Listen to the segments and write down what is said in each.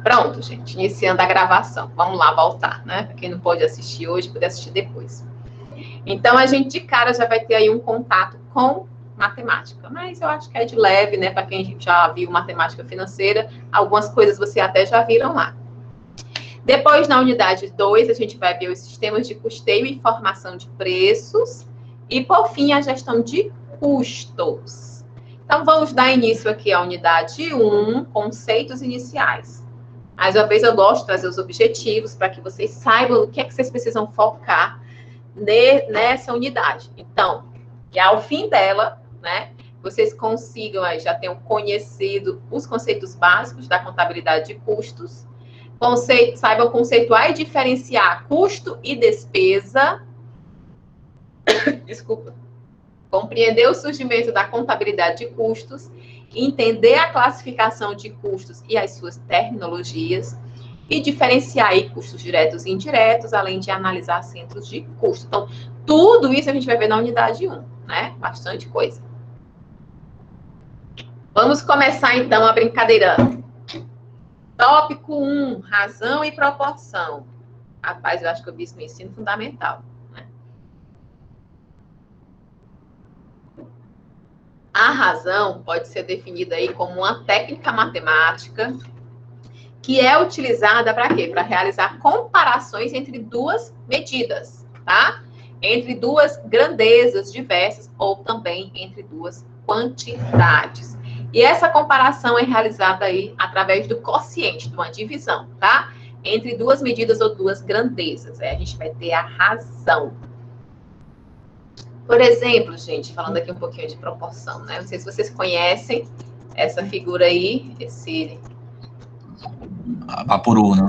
Pronto, gente, iniciando a gravação. Vamos lá, voltar, né? Para quem não pode assistir hoje, poder assistir depois. Então, a gente de cara já vai ter aí um contato com matemática, mas eu acho que é de leve, né? Para quem já viu matemática financeira, algumas coisas você até já viram lá. Depois, na unidade 2, a gente vai ver os sistemas de custeio e informação de preços. E, por fim, a gestão de custos. Então, vamos dar início aqui à unidade 1, conceitos iniciais. Mais uma vez, eu gosto de trazer os objetivos para que vocês saibam o que é que vocês precisam focar nessa unidade. Então, que ao fim dela, né, vocês consigam, aí, já tenham conhecido os conceitos básicos da contabilidade de custos, saibam conceituar e diferenciar custo e despesa, desculpa, compreender o surgimento da contabilidade de custos, entender a classificação de custos e as suas terminologias, e diferenciar aí custos diretos e indiretos, além de analisar centros de custo. Então, tudo isso a gente vai ver na unidade 1, né? Bastante coisa. Vamos começar, então, a brincadeira. Tópico 1, razão e proporção. Rapaz, eu acho que eu vi isso no ensino fundamental, né? A razão pode ser definida aí como uma técnica matemática que é utilizada para quê? Para realizar comparações entre duas medidas, tá? Entre duas grandezas diversas ou também entre duas quantidades. E essa comparação é realizada aí através do quociente, de uma divisão, tá? Entre duas medidas ou duas grandezas. Aí a gente vai ter a razão. Por exemplo, gente, falando aqui um pouquinho de proporção, né? Não sei se vocês conhecem essa figura aí, esse... Vaporou, né?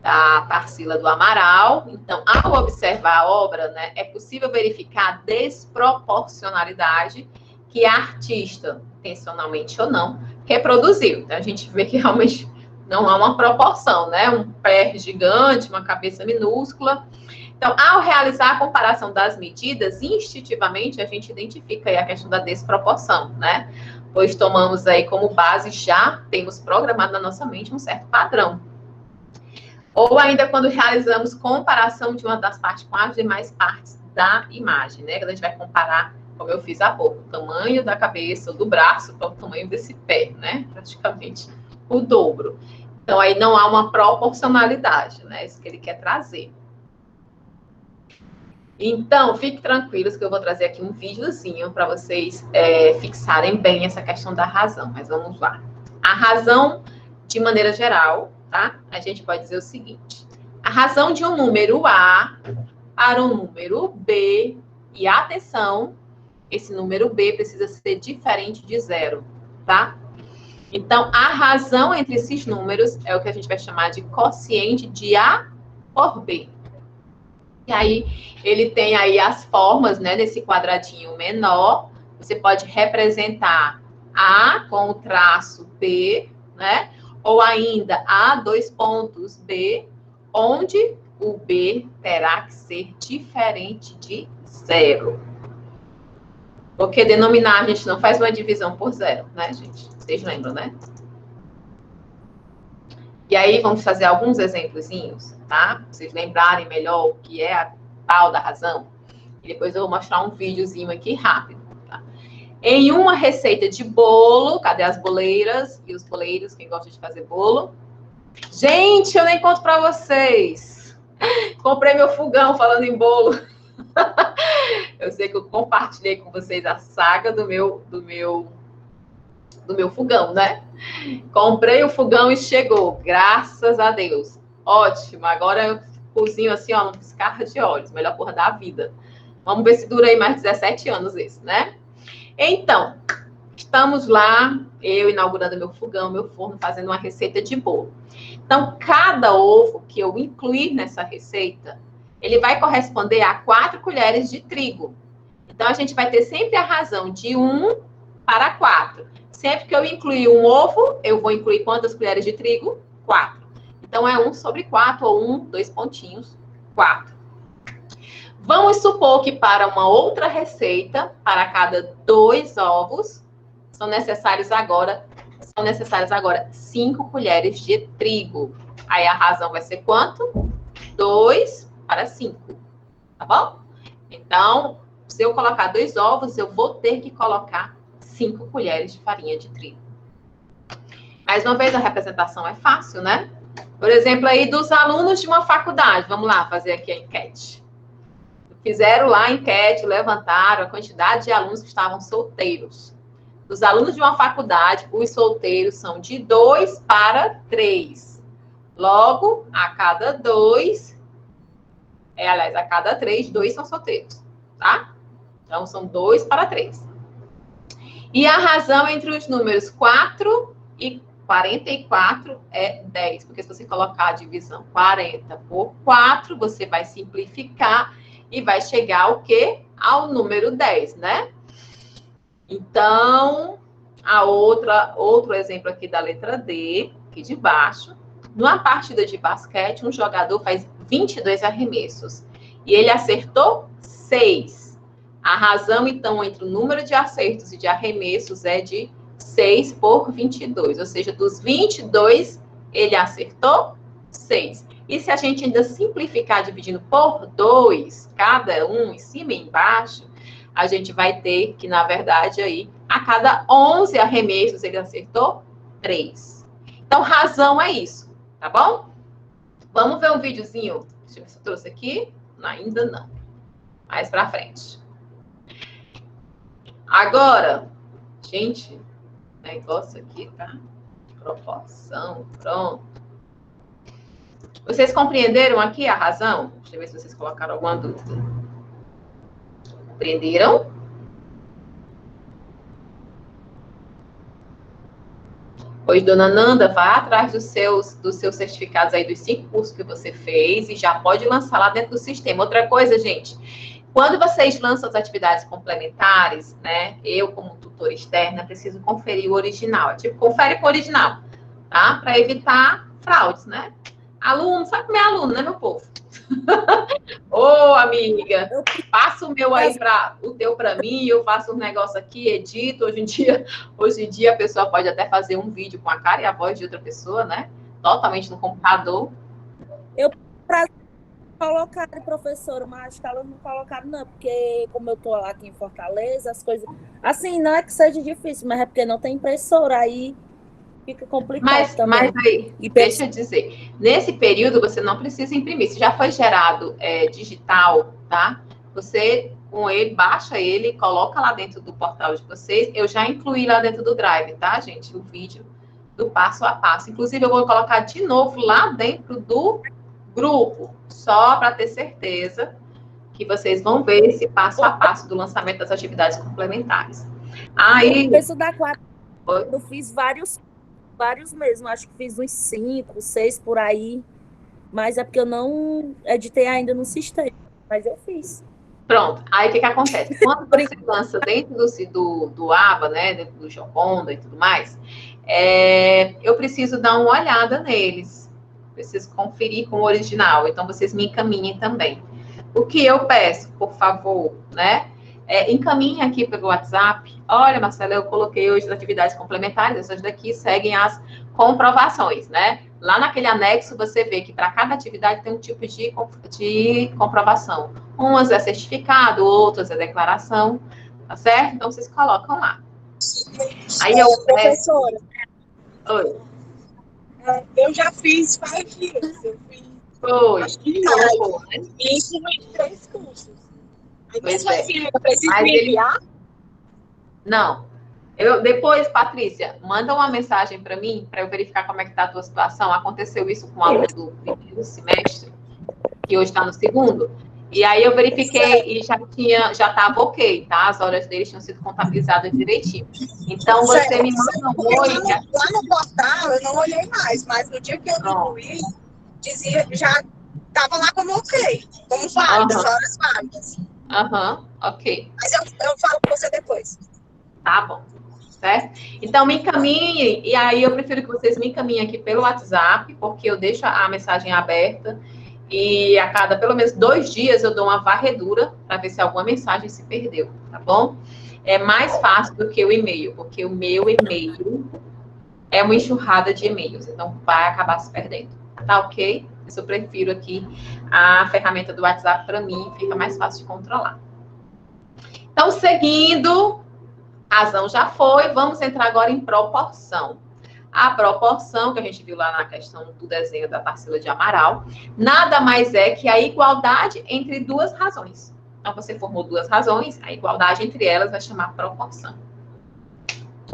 A Tarsila do Amaral. Então, ao observar a obra, né, é possível verificar a desproporcionalidade que a artista, intencionalmente ou não, reproduziu. Então, a gente vê que realmente não há uma proporção, né? Um pé gigante, uma cabeça minúscula. Então, ao realizar a comparação das medidas, instintivamente a gente identifica aí a questão da desproporção, né? Pois tomamos aí como base, já temos programado na nossa mente um certo padrão. Ou ainda quando realizamos comparação de uma das partes com as demais partes da imagem, né? Quando a gente vai comparar, como eu fiz há pouco, o tamanho da cabeça ou do braço para o tamanho desse pé, né? Praticamente o dobro. Então, aí não há uma proporcionalidade, né? Isso que ele quer trazer. Então, fiquem tranquilos que eu vou trazer aqui um videozinho para vocês fixarem bem essa questão da razão. Mas vamos lá. A razão, de maneira geral, tá? A gente pode dizer o seguinte. A razão de um número A para um número B, e atenção, esse número B precisa ser diferente de 0, tá? Então, a razão entre esses números é o que a gente vai chamar de quociente de A por B. E aí, ele tem aí as formas, né, nesse quadradinho menor. Você pode representar A com o traço B, né? Ou ainda A, 2 pontos B, onde o B terá que ser diferente de 0. Porque denominar, a gente não faz uma divisão por 0, né, gente? Vocês lembram, né? E aí, vamos fazer alguns exemplozinhos, tá? Pra vocês lembrarem melhor o que é a tal da razão. E depois eu vou mostrar um videozinho aqui rápido, tá? Em uma receita de bolo, cadê as boleiras e os boleiros, quem gosta de fazer bolo? Gente, eu nem conto pra vocês. Comprei meu fogão falando em bolo. Eu sei que eu compartilhei com vocês a saga do meu fogão, né? Comprei o fogão e chegou, graças a Deus. Ótimo, agora eu cozinho assim, ó, no piscar de olhos, melhor porra da vida. Vamos ver se dura aí mais 17 anos esse, né? Então, estamos lá, eu inaugurando meu fogão, meu forno, fazendo uma receita de bolo. Então, cada ovo que eu incluir nessa receita, ele vai corresponder a 4 colheres de trigo. Então, a gente vai ter sempre a razão de 1 para 4. Sempre que eu incluir um ovo, eu vou incluir quantas colheres de trigo? 4. Então, é 1 sobre 4, ou 1, 2 pontinhos, 4. Vamos supor que para uma outra receita, para cada 2 ovos, são necessários agora são necessárias agora 5 colheres de trigo. Aí a razão vai ser quanto? 2 para 5, tá bom? Então, se eu colocar 2 ovos, eu vou ter que colocar 5 colheres de farinha de trigo. Mais uma vez, a representação é fácil, né? Por exemplo, aí dos alunos de uma faculdade, vamos lá fazer aqui a enquete. Fizeram lá a enquete, levantaram a quantidade de alunos que estavam solteiros. Dos alunos de uma faculdade, os solteiros são de 2 para 3. Logo, a cada 2, aliás, a cada 3, 2 são solteiros, tá? Então, são 2 para 3. E a razão entre os números 4 e 44 é 10, porque se você colocar a divisão 40 por 4, você vai simplificar e vai chegar ao quê? Ao número 10, né? Então, outro exemplo aqui da letra D, aqui de baixo. Numa partida de basquete, um jogador faz 22 arremessos e ele acertou 6. A razão, então, entre o número de acertos e de arremessos é de 6 por 22, ou seja, dos 22, ele acertou 6. E se a gente ainda simplificar dividindo por 2, cada um em cima e embaixo, a gente vai ter que, na verdade, aí, a cada 11 arremessos, ele acertou 3. Então, razão é isso, tá bom? Vamos ver um videozinho? Deixa eu ver se eu trouxe aqui. Ainda não. Mais pra frente. Agora, gente, negócio aqui, tá? Proporção, pronto. Vocês compreenderam aqui a razão? Deixa eu ver se vocês colocaram alguma dúvida. Compreenderam? Pois, dona Nanda, vá atrás dos seus certificados aí, dos 5 cursos que você fez e já pode lançar lá dentro do sistema. Outra coisa, gente, quando vocês lançam as atividades complementares, né, eu, como tutora externa, preciso conferir o original. Tipo, confere com o original, tá? Para evitar fraudes, né? Aluno, sabe como é aluno, né, meu povo? Ô, amiga, passa o meu aí o teu para mim, eu faço um negócio aqui, edito. Hoje em dia a pessoa pode até fazer um vídeo com a cara e a voz de outra pessoa, né? Totalmente no computador. Eu colocaram, professora, mas acho que elas não colocaram, não, porque como eu tô lá aqui em Fortaleza, as coisas. Assim, não é que seja difícil, mas é porque não tem impressora, aí fica complicado também. Mas aí, deixa eu dizer, nesse período você não precisa imprimir. Se já foi gerado digital, tá? Você, com ele, baixa ele, coloca lá dentro do portal de vocês. Eu já incluí lá dentro do Drive, tá, gente? O vídeo do passo a passo. Inclusive, eu vou colocar de novo lá dentro do grupo, só para ter certeza que vocês vão ver esse passo a passo do lançamento das atividades complementares. Aí, eu da 4, eu fiz vários mesmo, acho que fiz uns 5, 6 por aí, mas é porque eu não editei ainda no sistema, mas eu fiz. Pronto, aí o que acontece? Quando você lança dentro do ABA, né, dentro do Gioconda e tudo mais, eu preciso dar uma olhada neles, preciso conferir com o original, então vocês me encaminhem também. O que eu peço, por favor, né? Encaminhe aqui pelo WhatsApp. Olha, Marcela, eu coloquei hoje as atividades complementares, essas daqui seguem as comprovações, né? Lá naquele anexo, você vê que para cada atividade tem um tipo de comprovação. Umas é certificado, outras é declaração, tá certo? Então, vocês colocam lá. Aí eu peço... Professora. Oi. Eu já fiz 5 dias. Eu fiz... Foi. Acho que mais. Né? E incluí 3 cursos. Aí, mesmo assim, eu preciso enviar? Não. Depois, Patrícia, manda uma mensagem para mim, para eu verificar como é que está a tua situação. Aconteceu isso com o aluno do primeiro semestre, que hoje está no segundo. E aí eu verifiquei e já estava ok, tá? As horas deles tinham sido contabilizadas direitinho. Então, você me manda um oi. Lá no portal, eu não olhei mais, mas no dia que eu concluí, dizia, já estava lá como ok, como válidas, horas válidas. Ok. Mas eu falo com você depois. Tá bom, certo? Então, me encaminhem, e aí eu prefiro que vocês me encaminhem aqui pelo WhatsApp, porque eu deixo a mensagem aberta, e a cada pelo menos 2 dias eu dou uma varredura para ver se alguma mensagem se perdeu, tá bom? É mais fácil do que o e-mail, porque o meu e-mail é uma enxurrada de e-mails, então vai acabar se perdendo. Tá ok? Isso eu prefiro aqui a ferramenta do WhatsApp para mim, fica mais fácil de controlar. Então, seguindo, razão já foi, vamos entrar agora em proporção. A proporção, que a gente viu lá na questão do desenho da Tarsila de Amaral, nada mais é que a igualdade entre duas razões. Então, você formou duas razões, a igualdade entre elas vai chamar proporção.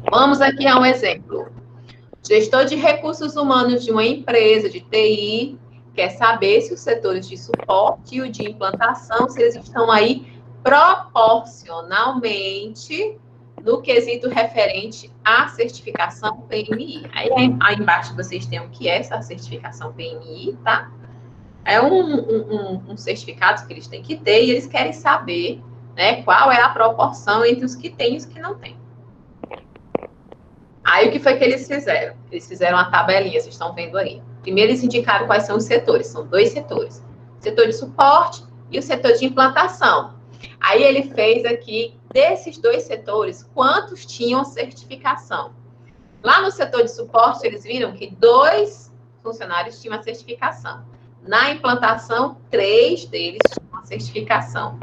Vamos aqui a um exemplo. Gestor de recursos humanos de uma empresa de TI quer saber se os setores de suporte e o de implantação, se eles estão aí proporcionalmente no quesito referente à certificação PMI. Aí embaixo vocês têm o que é essa certificação PMI, tá? É um certificado que eles têm que ter e eles querem saber, né, qual é a proporção entre os que têm e os que não têm. Aí, o que foi que eles fizeram? Eles fizeram uma tabelinha, vocês estão vendo aí. Primeiro, eles indicaram quais são os setores. São dois setores. O setor de suporte e o setor de implantação. Aí, ele fez aqui, desses dois setores, quantos tinham certificação. Lá no setor de suporte, eles viram que 2 funcionários tinham a certificação. Na implantação, 3 deles tinham a certificação.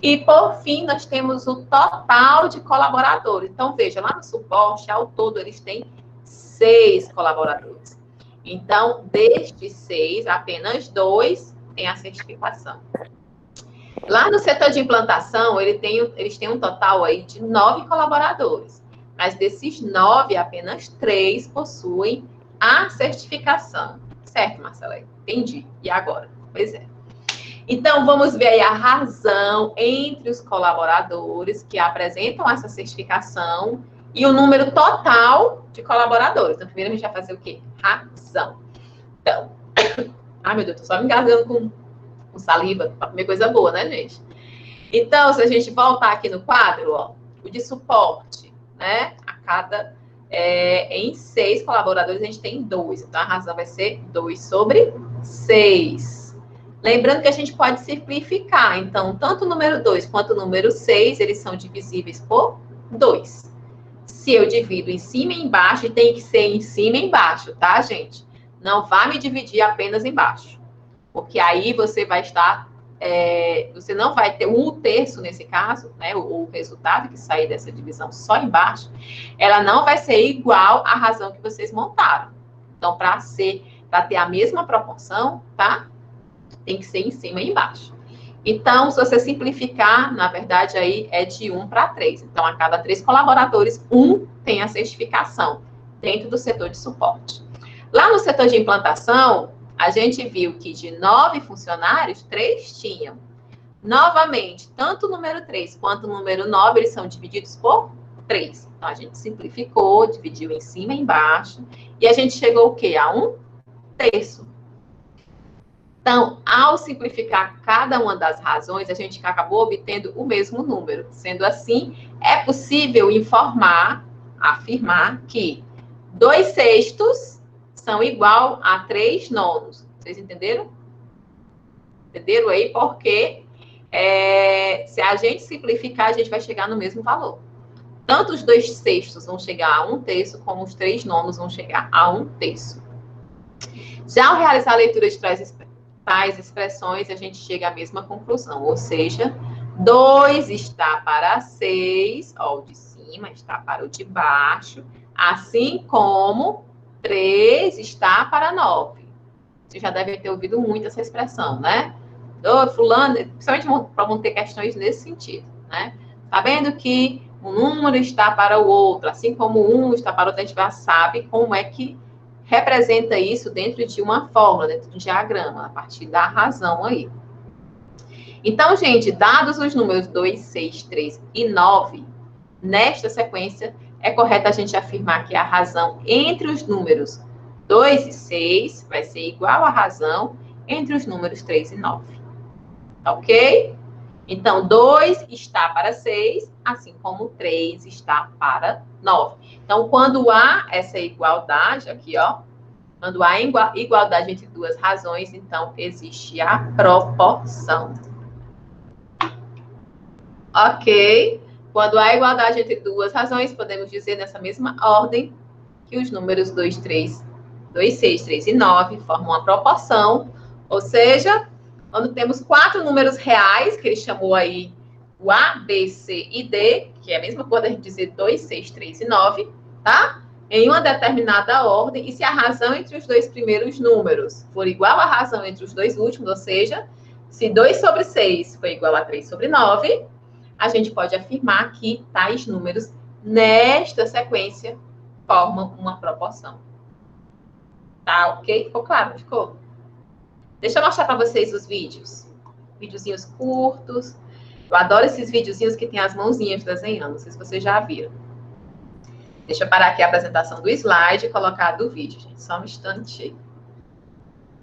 E, por fim, nós temos o total de colaboradores. Então, veja, lá no suporte, ao todo, eles têm 6 colaboradores. Então, destes 6, apenas 2 têm a certificação. Lá no setor de implantação, eles têm um total aí de 9 colaboradores. Mas desses 9, apenas 3 possuem a certificação. Certo, Marcela? Entendi. E agora? Pois é. Então, vamos ver aí a razão entre os colaboradores que apresentam essa certificação e o número total de colaboradores. Então, primeiro a gente vai fazer o quê? Razão. Então, ai meu Deus, tô só me engasgando com saliva para comer coisa boa, né, gente? Então, se a gente voltar aqui no quadro, ó, o de suporte, né? A cada, em 6 colaboradores, a gente tem 2. Então, a razão vai ser 2 sobre 6. Lembrando que a gente pode simplificar. Então, tanto o número 2 quanto o número 6, eles são divisíveis por 2. Se eu divido em cima e embaixo, tem que ser em cima e embaixo, tá, gente? Não vá me dividir apenas embaixo. Porque aí você vai estar... você não vai ter 1/3 nesse caso, né? O resultado que sair dessa divisão só embaixo, ela não vai ser igual à razão que vocês montaram. Então, para ter a mesma proporção, tá? Tem que ser em cima e embaixo. Então, se você simplificar, na verdade, aí é de 1 para 3. Então, a cada 3 colaboradores, 1 tem a certificação dentro do setor de suporte. Lá no setor de implantação, a gente viu que de 9 funcionários, 3 tinham. Novamente, tanto o número 3 quanto o número 9, eles são divididos por 3. Então, a gente simplificou, dividiu em cima e embaixo, e a gente chegou o quê? A 1/3. Então, ao simplificar cada uma das razões, a gente acabou obtendo o mesmo número. Sendo assim, é possível afirmar que 2/6 são igual a 3/9. Vocês entenderam? Entenderam aí? Porque se a gente simplificar, a gente vai chegar no mesmo valor. Tanto os 2/6 vão chegar a 1/3, como os 3/9 vão chegar a 1/3. Já ao realizar a leitura de tais expressões, a gente chega à mesma conclusão, ou seja, 2 está para 6, ó, o de cima está para o de baixo, assim como 3 está para 9. Você já deve ter ouvido muito essa expressão, né? Fulano, principalmente vão ter questões nesse sentido, né? Sabendo que um número está para o outro, assim como um está para o outro, a gente já sabe como é que representa isso dentro de uma fórmula, dentro de um diagrama, a partir da razão aí. Então, gente, dados os números 2, 6, 3 e 9, nesta sequência, é correto a gente afirmar que a razão entre os números 2 e 6 vai ser igual à razão entre os números 3 e 9. Ok? Então, 2 está para 6, assim como 3 está para 9. Então, quando há essa igualdade, aqui, ó, quando há igualdade entre duas razões, então, existe a proporção. Ok? Quando há igualdade entre duas razões, podemos dizer nessa mesma ordem que os números 2, 6, 3 e 9 formam uma proporção, ou seja, quando temos 4 números reais, que ele chamou aí o A, B, C e D, que é a mesma coisa a gente dizer 2, 6, 3 e 9, tá? Em uma determinada ordem, e se a razão entre os 2 primeiros números for igual à razão entre os 2 últimos, ou seja, se 2 sobre 6 for igual a 3 sobre 9, a gente pode afirmar que tais números, nesta sequência, formam uma proporção. Tá ok? Ficou claro? Ficou? Deixa eu mostrar para vocês os vídeos. Videozinhos curtos. Eu adoro esses videozinhos que tem as mãozinhas desenhando. Não sei se vocês já viram. Deixa eu parar aqui a apresentação do slide e colocar do vídeo, gente. Só um instante.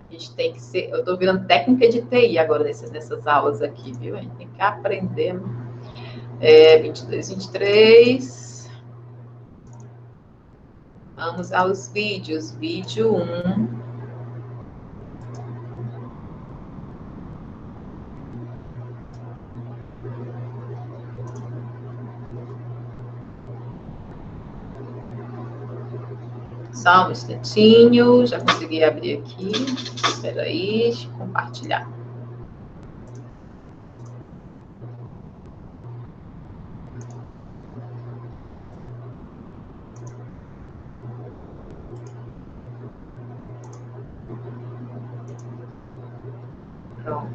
A gente tem que ser... Eu estou virando técnica de TI agora nessas aulas aqui, viu? A gente tem que aprender. 22, 23. Vamos aos vídeos. Vídeo 1. Só um instantinho, já consegui abrir aqui. Espera aí, deixa eu compartilhar. Pronto.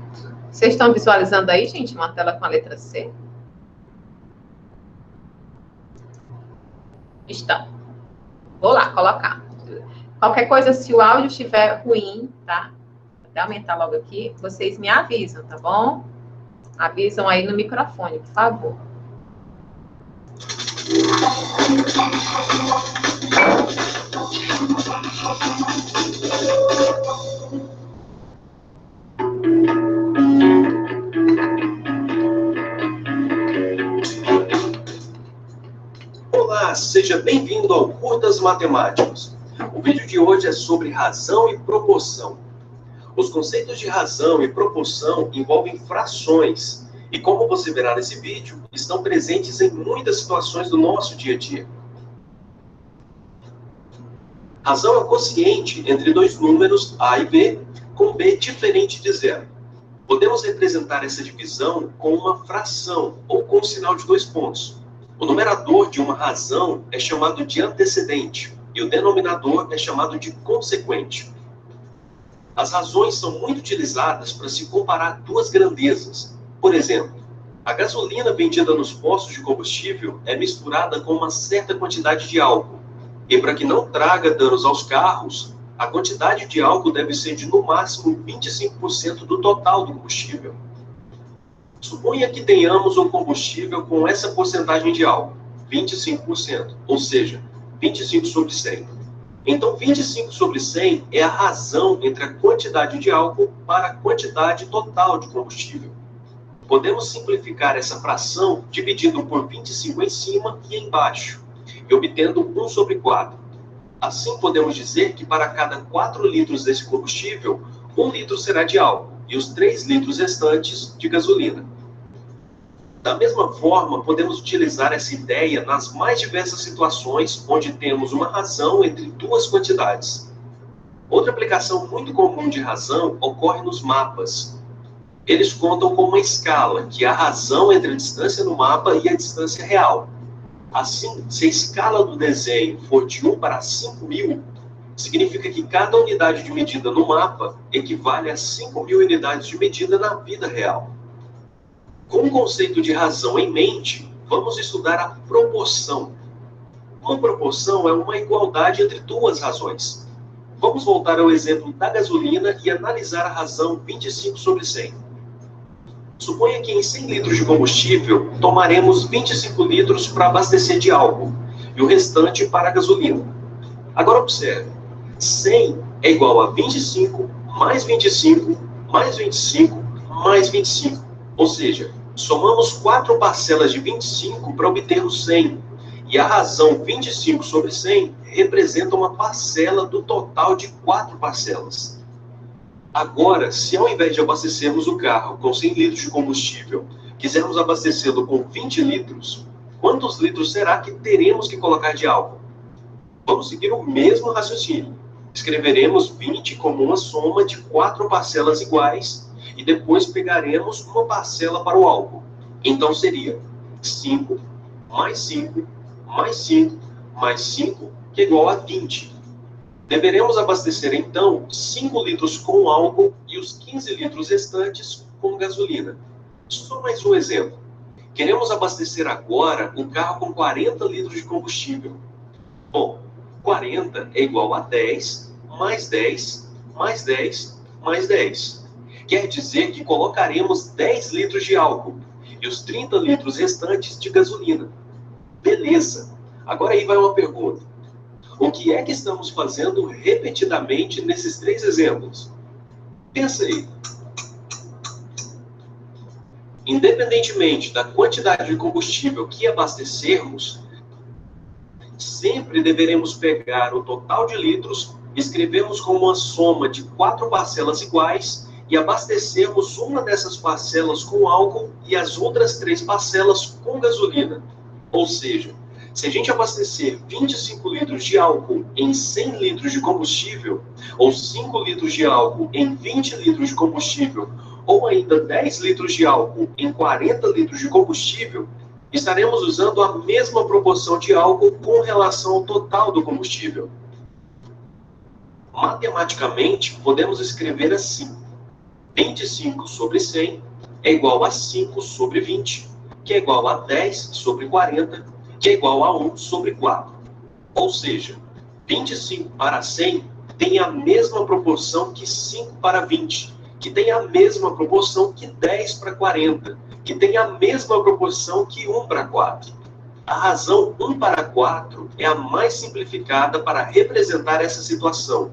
Vocês estão visualizando aí, gente, uma tela com a letra C? Estão. Vou lá colocar. Qualquer coisa, se o áudio estiver ruim, tá? Vou até aumentar logo aqui. Vocês me avisam, tá bom? Avisam aí no microfone, por favor. Olá, seja bem-vindo ao Curtas Matemáticos. O vídeo de hoje é sobre razão e proporção. Os conceitos de razão e proporção envolvem frações e, como você verá nesse vídeo, estão presentes em muitas situações do nosso dia a dia. Razão é quociente entre dois números A e B, com B diferente de zero. Podemos representar essa divisão com uma fração ou com o sinal de 2 pontos. O numerador de uma razão é chamado de antecedente e o denominador é chamado de consequente. As razões são muito utilizadas para se comparar duas grandezas. Por exemplo, a gasolina vendida nos postos de combustível é misturada com uma certa quantidade de álcool. E para que não traga danos aos carros, a quantidade de álcool deve ser de no máximo 25% do total do combustível. Suponha que tenhamos um combustível com essa porcentagem de álcool, 25%, ou seja, 25 sobre 100. Então, 25 sobre 100 é a razão entre a quantidade de álcool para a quantidade total de combustível. Podemos simplificar essa fração dividindo por 25 em cima e embaixo, e obtendo 1 sobre 4. Assim, podemos dizer que para cada 4 litros desse combustível, 1 litro será de álcool e os 3 litros restantes de gasolina. Da mesma forma, podemos utilizar essa ideia nas mais diversas situações onde temos uma razão entre duas quantidades. Outra aplicação muito comum de razão ocorre nos mapas. Eles contam com uma escala, que é a razão entre a distância no mapa e a distância real. Assim, se a escala do desenho for de 1 para 5.000, significa que cada unidade de medida no mapa equivale a 5.000 unidades de medida na vida real. Com o conceito de razão em mente, vamos estudar a proporção. Uma proporção é uma igualdade entre duas razões. Vamos voltar ao exemplo da gasolina e analisar a razão 25 sobre 100. Suponha que em 100 litros de combustível, tomaremos 25 litros para abastecer de álcool e o restante para a gasolina. Agora observe, 100 é igual a 25 mais 25 mais 25 mais 25. Ou seja, somamos 4 parcelas de 25 para obter o 100. E a razão 25 sobre 100 representa uma parcela do total de 4 parcelas. Agora, se ao invés de abastecermos o carro com 100 litros de combustível, quisermos abastecê-lo com 20 litros, quantos litros será que teremos que colocar de álcool? Vamos seguir o mesmo raciocínio. Escreveremos 20 como uma soma de 4 parcelas iguais e depois pegaremos uma parcela para o álcool. Então seria 5 mais 5 mais 5 mais 5, que é igual a 20. Deveremos abastecer, então, 5 litros com álcool e os 15 litros restantes com gasolina. Só mais um exemplo. Queremos abastecer agora um carro com 40 litros de combustível. Bom, 40 é igual a 10, mais 10, mais 10, mais 10. Quer dizer que colocaremos 10 litros de álcool e os 30 litros restantes de gasolina. Beleza. Agora aí vai uma pergunta. O que é que estamos fazendo repetidamente nesses 3 exemplos? Pensa aí. Independentemente da quantidade de combustível que abastecermos, sempre deveremos pegar o total de litros, escrevemos como uma soma de 4 parcelas iguais e abastecermos uma dessas parcelas com álcool e as outras 3 parcelas com gasolina. Ou seja, se a gente abastecer 25 litros de álcool em 100 litros de combustível, ou 5 litros de álcool em 20 litros de combustível, ou ainda 10 litros de álcool em 40 litros de combustível, estaremos usando a mesma proporção de álcool com relação ao total do combustível. Matematicamente, podemos escrever assim: 25 sobre 100 é igual a 5 sobre 20, que é igual a 10 sobre 40, que é igual a 1 sobre 4. Ou seja, 25 para 100 tem a mesma proporção que 5 para 20, que tem a mesma proporção que 10 para 40, que tem a mesma proporção que 1 para 4. A razão 1 para 4 é a mais simplificada para representar essa situação.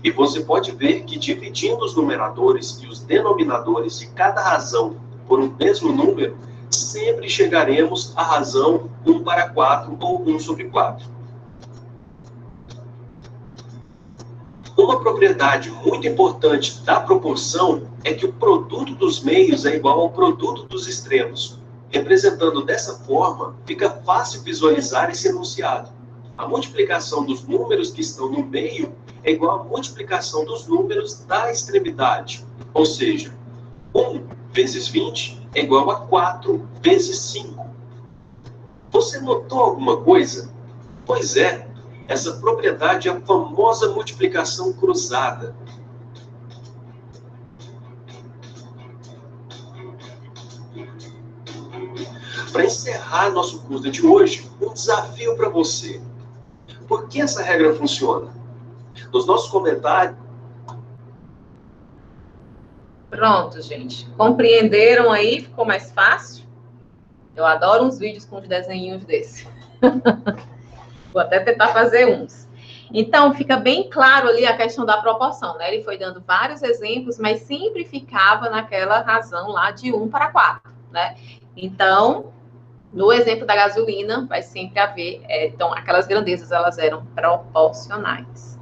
E você pode ver que dividindo os numeradores e os denominadores de cada razão por um mesmo número, sempre chegaremos à razão 1 para 4 ou 1 sobre 4. Uma propriedade muito importante da proporção é que o produto dos meios é igual ao produto dos extremos. Representando dessa forma, fica fácil visualizar esse enunciado. A multiplicação dos números que estão no meio é igual à multiplicação dos números da extremidade. Ou seja, 1 vezes 20 é igual a 4 vezes 5. Você notou alguma coisa? Pois é, essa propriedade é a famosa multiplicação cruzada. Para encerrar nosso curso de hoje, um desafio para você. Por que essa regra funciona? Nos nossos comentários... Pronto, gente. Compreenderam aí? Ficou mais fácil? Eu adoro uns vídeos com os desenhinhos desse. Vou até tentar fazer uns. Então, fica bem claro ali a questão da proporção, né? Ele foi dando vários exemplos, mas sempre ficava naquela razão lá de 1 para 4, né? Então, no exemplo da gasolina, vai sempre haver... então, aquelas grandezas, elas eram proporcionais.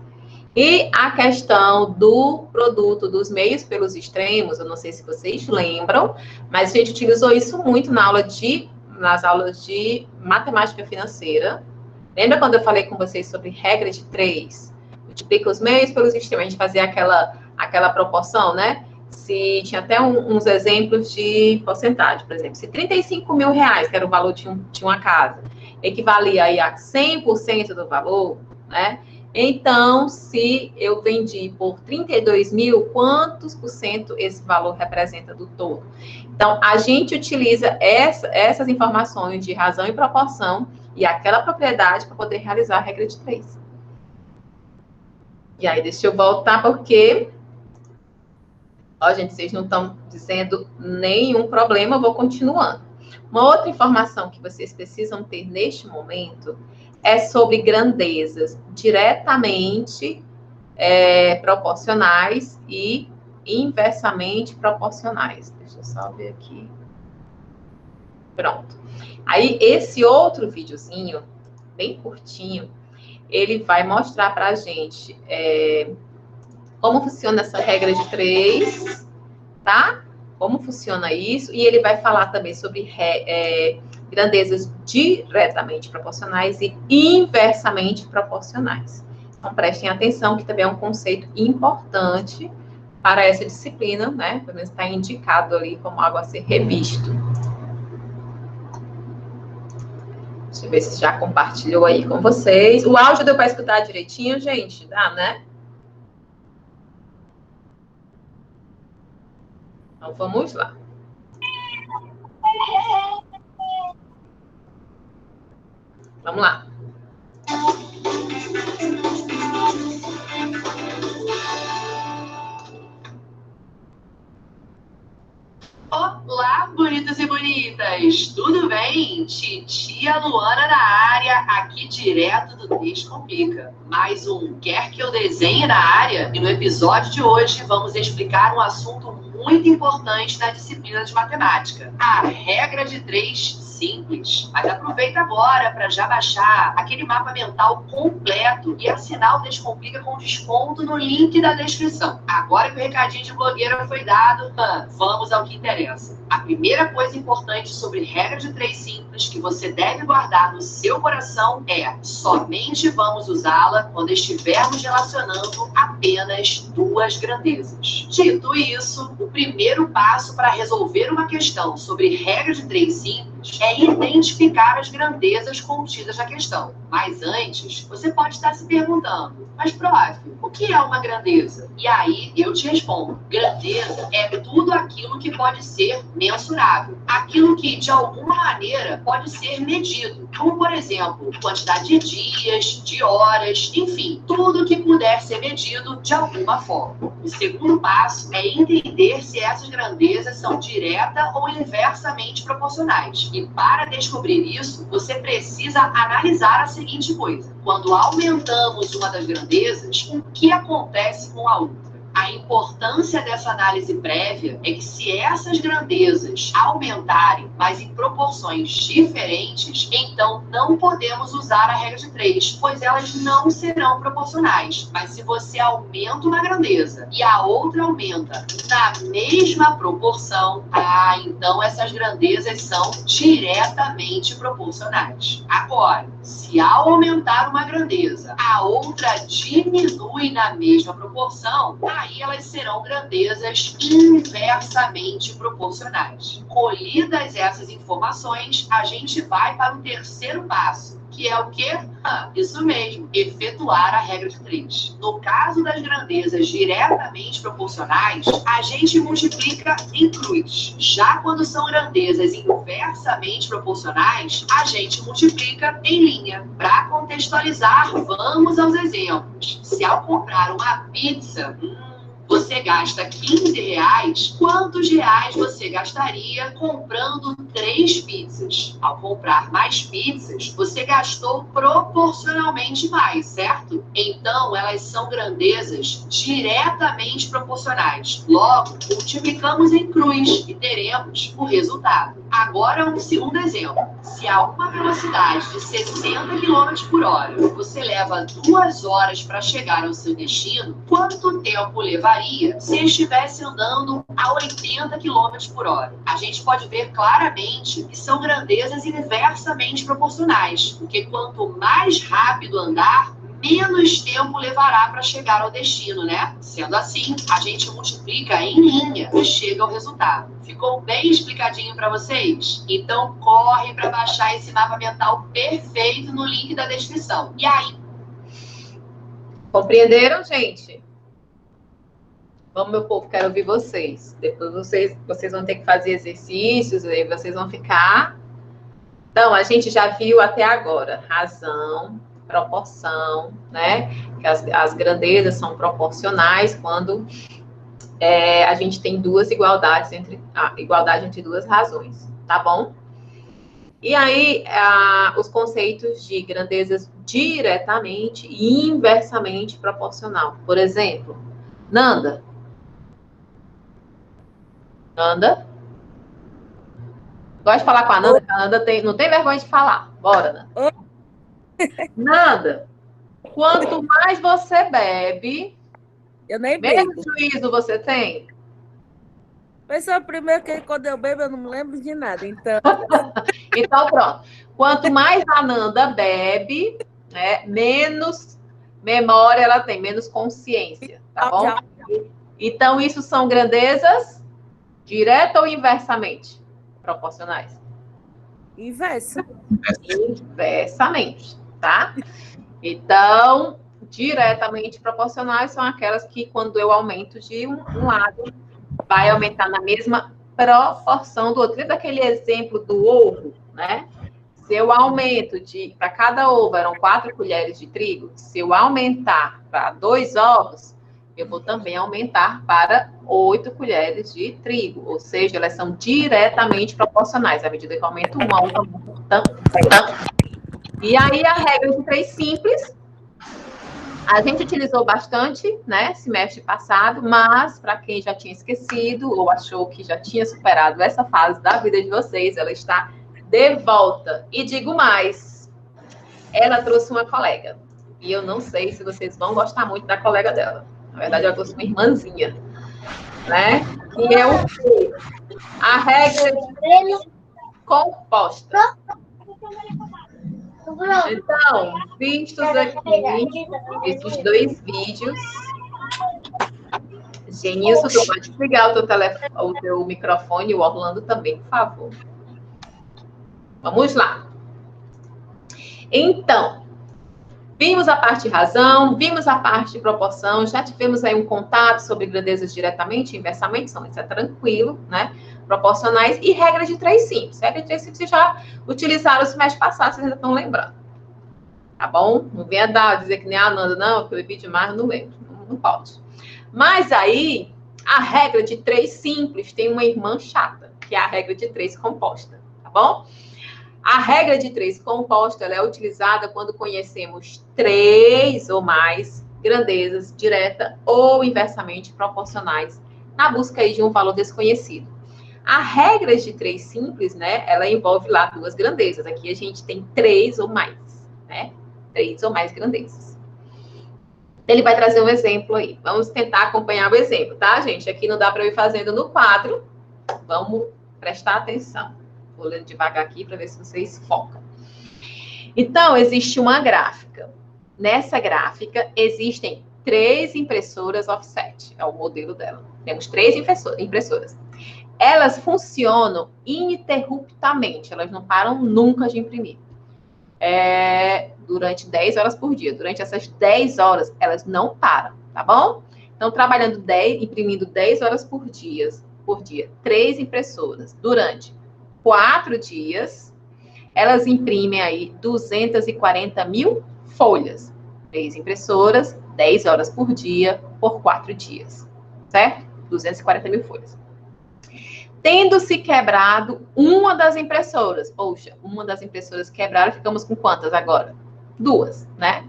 E a questão do produto dos meios pelos extremos, eu não sei se vocês lembram, mas a gente utilizou isso muito nas aulas de matemática financeira. Lembra quando eu falei com vocês sobre regra de 3? Multiplica os meios pelos extremos, a gente fazia aquela proporção, né? Se tinha até uns exemplos de porcentagem, por exemplo, se 35 mil reais, que era o valor de uma casa, equivalia aí a 100% do valor, né? Então, se eu vendi por 32 mil, quantos por cento esse valor representa do todo? Então, a gente utiliza essas informações de razão e proporção e aquela propriedade para poder realizar a regra de 3. E aí, deixa eu voltar, porque... Ó, gente, vocês não estão dizendo nenhum problema, eu vou continuando. Uma outra informação que vocês precisam ter neste momento é sobre grandezas diretamente proporcionais e inversamente proporcionais. Deixa eu só ver aqui. Pronto. Aí, esse outro videozinho, bem curtinho, ele vai mostrar para a gente como funciona essa regra de 3, tá? Como funciona isso. E ele vai falar também sobre grandezas diretamente proporcionais e inversamente proporcionais. Então, prestem atenção, que também é um conceito importante para essa disciplina, né? Pelo menos está indicado ali como algo a ser revisto. Deixa eu ver se já compartilhou aí com vocês. O áudio deu para escutar direitinho, gente? Dá, né? Então, vamos lá. Vamos lá. Olá, bonitos e bonitas! Tudo bem? Titia Luana na área, aqui direto do Descomplica. Mais um Quer Que Eu Desenhe na área? E no episódio de hoje vamos explicar um assunto muito importante da disciplina de matemática. A regra de 3 simples. Mas aproveita agora para já baixar aquele mapa mental completo e assinar o Descomplica com desconto no link da descrição. Agora que o recadinho de blogueira foi dado, vamos ao que interessa. A primeira coisa importante sobre regra de 3 simples que você deve guardar no seu coração é: somente vamos usá-la quando estivermos relacionando apenas 2 grandezas. Dito isso, o primeiro passo para resolver uma questão sobre regra de 3 simples é identificar as grandezas contidas na questão. Mas antes, você pode estar se perguntando: mas, prof, o que é uma grandeza? E aí eu te respondo: grandeza é tudo aquilo que pode ser mensurável. Aquilo que, de alguma maneira, pode ser medido. Como, por exemplo, quantidade de dias, de horas, enfim, tudo que puder ser medido de alguma forma. O segundo passo é entender se essas grandezas são direta ou inversamente proporcionais. E para descobrir isso, você precisa analisar a seguinte coisa: quando aumentamos uma das grandezas, o que acontece com a outra? A importância dessa análise prévia é que se essas grandezas aumentarem, mas em proporções diferentes, então não podemos usar a regra de 3, pois elas não serão proporcionais. Mas se você aumenta uma grandeza e a outra aumenta na mesma proporção, então essas grandezas são diretamente proporcionais. Agora, se ao aumentar uma grandeza, a outra diminui na mesma proporção, aí elas serão grandezas inversamente proporcionais. Colhidas essas informações, a gente vai para o terceiro passo, que é o quê? Isso mesmo, efetuar a regra de 3. No caso das grandezas diretamente proporcionais, a gente multiplica em cruz. Já quando são grandezas inversamente proporcionais, a gente multiplica em linha. Para contextualizar, vamos aos exemplos. Se ao comprar uma pizza, você gasta R$15, quantos reais você gastaria comprando 3 pizzas? Ao comprar mais pizzas, você gastou proporcionalmente mais, certo? Então, elas são grandezas diretamente proporcionais. Logo, multiplicamos em cruz e teremos o resultado. Agora, um segundo exemplo. Se a uma velocidade de 60 km por hora, você leva 2 horas para chegar ao seu destino, quanto tempo levaria se estivesse andando a 80 km por hora? A gente pode ver claramente que são grandezas inversamente proporcionais, porque quanto mais rápido andar, menos tempo levará para chegar ao destino, né? Sendo assim, a gente multiplica em linha e chega ao resultado. Ficou bem explicadinho para vocês? Então corre para baixar esse mapa mental perfeito no link da descrição. E aí? Compreenderam, gente? Vamos, meu povo, quero ouvir vocês. Depois vocês vão ter que fazer exercícios, aí vocês vão ficar. Então, a gente já viu até agora razão, proporção, né? Que as grandezas são proporcionais quando a gente tem duas igualdades igualdade entre 2 razões, tá bom? E aí, os conceitos de grandezas diretamente e inversamente proporcional. Por exemplo, Nanda, gosta de falar com a Nanda, porque a Nanda não tem vergonha de falar. Bora, Nanda. Nanda, quanto mais você bebe, eu nem menos bebo. juízo você tem? Pessoal, primeiro que quando eu bebo, eu não me lembro de nada. Então, Então, pronto. Quanto mais a Nanda bebe, né, menos memória ela tem, menos consciência, tá bom? Então, isso são grandezas direta ou inversamente proporcionais? inverso. Inversamente, tá? Então, diretamente proporcionais são aquelas que, quando eu aumento de um lado, vai aumentar na mesma proporção do outro. Lembra daquele exemplo do ovo, né? Se eu aumento para cada ovo eram 4 colheres de trigo, se eu aumentar para 2 ovos, eu vou também aumentar para 8 colheres de trigo. Ou seja, elas são diretamente proporcionais. À medida que eu aumento uma, outra aumenta. E aí a regra de 3 simples, a gente utilizou bastante, né, semestre passado, mas para quem já tinha esquecido ou achou que já tinha superado essa fase da vida de vocês, ela está de volta. E digo mais, ela trouxe uma colega. E eu não sei se vocês vão gostar muito da colega dela. Na verdade, ela trouxe uma irmãzinha, né? Que é o quê? A regra de composta. Então, vistos aqui esses 2 vídeos. Genilson, tu pode ligar o teu microfone, o Orlando também, por favor. Vamos lá. Então, vimos a parte de razão, vimos a parte de proporção, já tivemos aí um contato sobre grandezas diretamente e inversamente, isso é tranquilo, né? Proporcionais e regra de 3 simples. Regra de 3 simples vocês já utilizaram o semestre passado, vocês ainda estão lembrando. Tá bom? Não venha dizer que nem a Ananda, não, que eu bebi demais, não lembro. Não pode. Mas aí, a regra de 3 simples tem uma irmã chata, que é a regra de 3 composta, tá bom? A regra de 3 composta, ela é utilizada quando conhecemos 3 ou mais grandezas direta ou inversamente proporcionais na busca aí de um valor desconhecido. A regra de 3 simples, né, ela envolve lá 2 grandezas. Aqui a gente tem 3 ou mais, né? 3 ou mais grandezas. Ele vai trazer um exemplo aí. Vamos tentar acompanhar o exemplo, tá, gente? Aqui não dá para eu ir fazendo no quadro. Vamos prestar atenção. Vou lendo devagar aqui para ver se vocês focam. Então, existe uma gráfica. Nessa gráfica, existem 3 impressoras offset. É o modelo dela. Temos 3 impressoras. Elas funcionam ininterruptamente. Elas não param nunca de imprimir. Durante 10 horas por dia. Durante essas 10 horas, elas não param, tá bom? Então, imprimindo 10 horas por dia, 3 impressoras. Durante 4 dias, elas imprimem aí 240 mil folhas. 3 impressoras, 10 horas por dia, por 4 dias. Certo? 240 mil folhas. Tendo-se quebrado uma das impressoras. Poxa, uma das impressoras quebraram, ficamos com quantas agora? 2, né?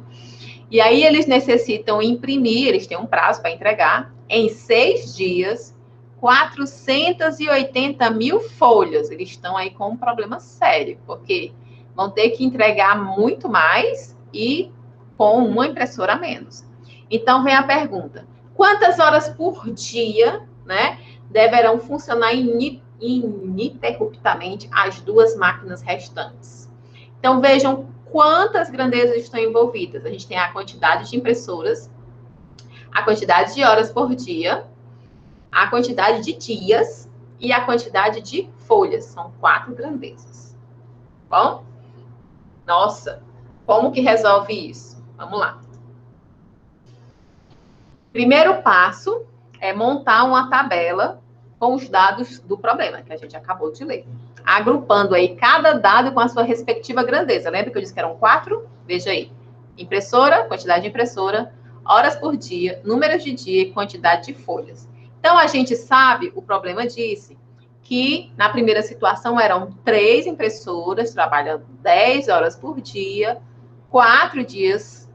E aí eles necessitam imprimir, eles têm um prazo para entregar, em 6 dias, 480 mil folhas. Eles estão aí com um problema sério, porque vão ter que entregar muito mais e com uma impressora a menos. Então, vem a pergunta. Quantas horas por dia, né, deverão funcionar ininterruptamente as 2 máquinas restantes? Então, vejam quantas grandezas estão envolvidas. A gente tem a quantidade de impressoras, a quantidade de horas por dia, a quantidade de dias e a quantidade de folhas. São 4 grandezas. Bom? Nossa, como que resolve isso? Vamos lá. Primeiro passo é montar uma tabela com os dados do problema, que a gente acabou de ler. Agrupando aí cada dado com a sua respectiva grandeza. Lembra que eu disse que eram 4? Veja aí. Impressora, quantidade de impressora, horas por dia, números de dia e quantidade de folhas. Então, a gente sabe, o problema disse que na primeira situação eram 3 impressoras trabalhando 10 horas por dia, 4 dias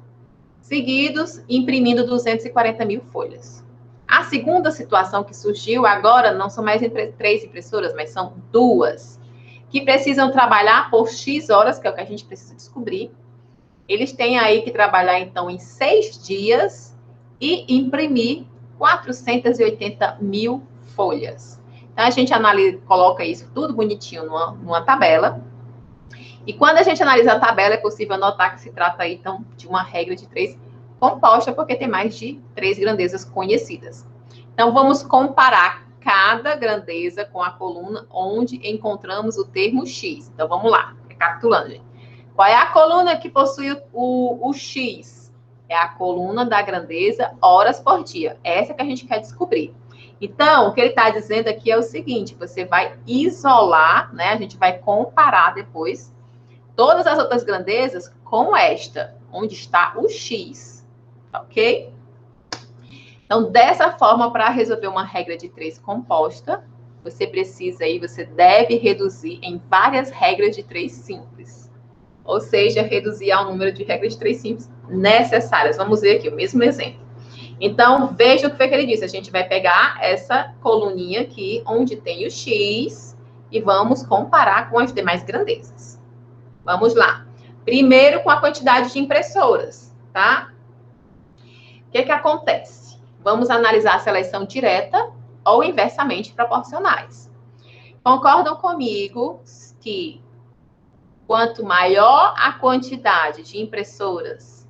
seguidos, imprimindo 240 mil folhas. A segunda situação que surgiu agora não são mais 3 impressoras, mas são 2, que precisam trabalhar por X horas, que é o que a gente precisa descobrir. Eles têm aí que trabalhar, então, em 6 dias e imprimir 480 mil folhas. Então, a gente coloca isso tudo bonitinho numa tabela. E quando a gente analisa a tabela, é possível notar que se trata aí, então, de uma regra de 3 composta, porque tem mais de 3 grandezas conhecidas. Então, vamos comparar cada grandeza com a coluna onde encontramos o termo X. Então, vamos lá, recapitulando, gente. Qual é a coluna que possui o X? É a coluna da grandeza horas por dia. Essa que a gente quer descobrir. Então, o que ele está dizendo aqui é o seguinte, você vai isolar, né? A gente vai comparar depois todas as outras grandezas com esta, onde está o X, ok? Então, dessa forma, para resolver uma regra de 3 composta, você precisa aí, você deve reduzir em várias regras de 3 simples. Ou seja, reduzir ao número de regras de 3 simples necessárias. Vamos ver aqui o mesmo exemplo. Então, veja o que foi que ele disse. A gente vai pegar essa coluninha aqui, onde tem o X, e vamos comparar com as demais grandezas. Vamos lá. Primeiro, com a quantidade de impressoras, tá? O que acontece? Vamos analisar se elas são direta ou inversamente proporcionais. Concordam comigo que quanto maior a quantidade de impressoras,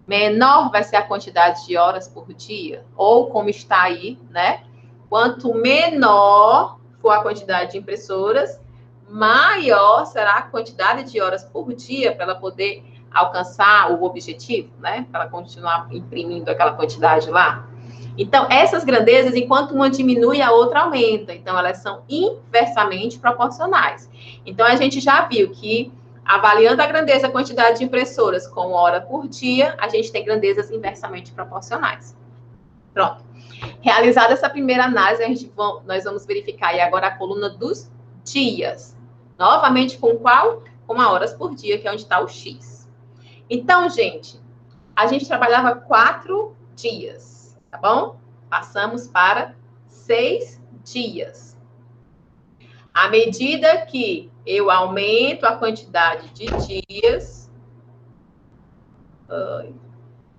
menor vai ser a quantidade de horas por dia? Ou como está aí, né? Quanto menor for a quantidade de impressoras, maior será a quantidade de horas por dia para ela poder alcançar o objetivo, né? Para ela continuar imprimindo aquela quantidade lá. Então, essas grandezas, enquanto uma diminui, a outra aumenta. Então, elas são inversamente proporcionais. Então, a gente já viu que, avaliando a grandeza, a quantidade de impressoras com hora por dia, a gente tem grandezas inversamente proporcionais. Pronto. Realizada essa primeira análise, nós vamos verificar aí agora a coluna dos dias. Novamente, com qual? Com a horas por dia, que é onde está o X. Então, gente, a gente trabalhava 4 dias, tá bom? Passamos para 6 dias. À medida que eu aumento a quantidade de dias,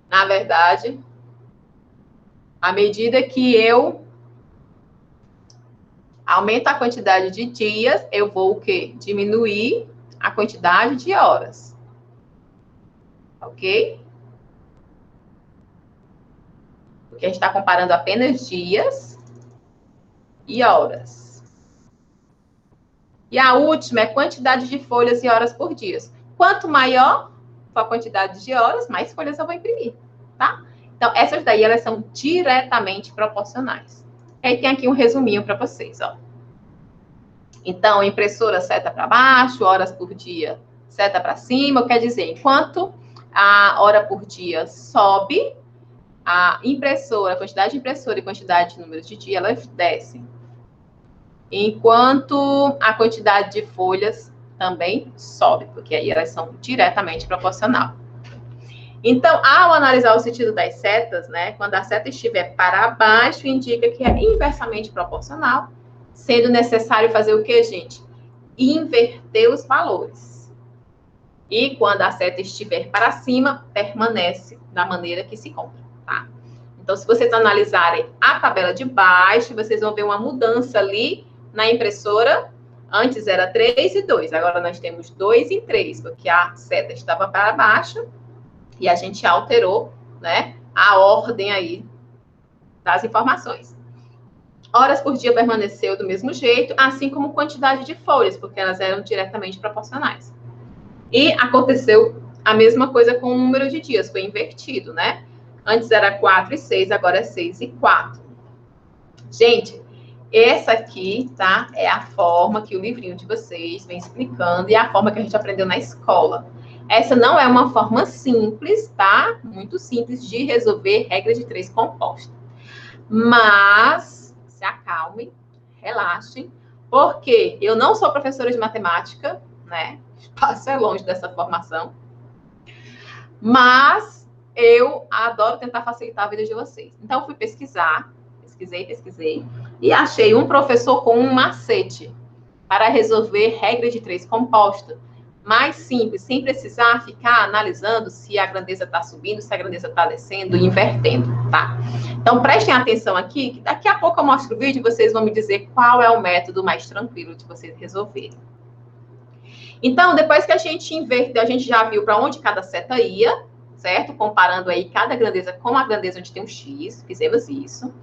na verdade, à medida que eu aumento a quantidade de dias, eu vou o quê? Diminuir a quantidade de horas. Ok? Porque a gente está comparando apenas dias e horas. E a última é quantidade de folhas e horas por dia. Quanto maior for a quantidade de horas, mais folhas eu vou imprimir, tá? Então, essas daí, elas são diretamente proporcionais. E aí tem aqui um resuminho para vocês, ó. Então, impressora seta para baixo, horas por dia seta para cima. Quer dizer, enquanto a hora por dia sobe, a impressora, a quantidade de impressora e quantidade de números de dia, elas descem. Enquanto a quantidade de folhas também sobe, porque aí elas são diretamente proporcional. Então, ao analisar o sentido das setas, né, quando a seta estiver para baixo, indica que é inversamente proporcional, sendo necessário fazer o quê, gente? Inverter os valores. E quando a seta estiver para cima, permanece da maneira que se encontra, tá? Então, se vocês analisarem a tabela de baixo, vocês vão ver uma mudança ali na impressora. Antes era 3 e 2, agora nós temos 2 e 3, porque a seta estava para baixo e a gente alterou, né, a ordem aí das informações. Horas por dia permaneceu do mesmo jeito, assim como quantidade de folhas, porque elas eram diretamente proporcionais. E aconteceu a mesma coisa com o número de dias, foi invertido, né? Antes era 4 e 6, agora é 6 e 4. Gente, essa aqui, tá? É a forma que o livrinho de vocês vem explicando e é a forma que a gente aprendeu na escola. Essa não é uma forma simples, tá? Muito simples de resolver regra de 3 composta. Mas se acalmem, relaxem, porque eu não sou professora de matemática, né? Passo é longe dessa formação. Mas eu adoro tentar facilitar a vida de vocês. Então, eu fui pesquisei, e achei um professor com um macete para resolver regra de 3 composta, mais simples, sem precisar ficar analisando se a grandeza está subindo, se a grandeza está descendo e invertendo, tá? Então, prestem atenção aqui, que daqui a pouco eu mostro o vídeo e vocês vão me dizer qual é o método mais tranquilo de vocês resolverem. Então, depois que a gente inverteu, a gente já viu para onde cada seta ia, certo? Comparando aí cada grandeza com a grandeza onde tem um X, fizemos isso.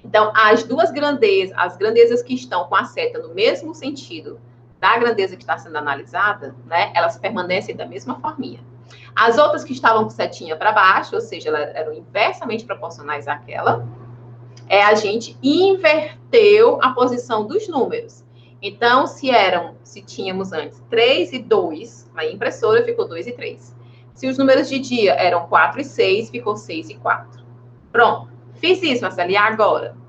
Então, as duas grandezas, as grandezas que estão com a seta no mesmo sentido da grandeza que está sendo analisada, né, elas permanecem da mesma forminha. As outras que estavam com setinha para baixo, ou seja, elas eram inversamente proporcionais àquela, a gente inverteu a posição dos números. Então, se tínhamos antes 3 e 2, na impressora ficou 2 e 3. Se os números de dia eram 4 e 6, ficou 6 e 4. Pronto. Fiz isso, Marcela, e agora?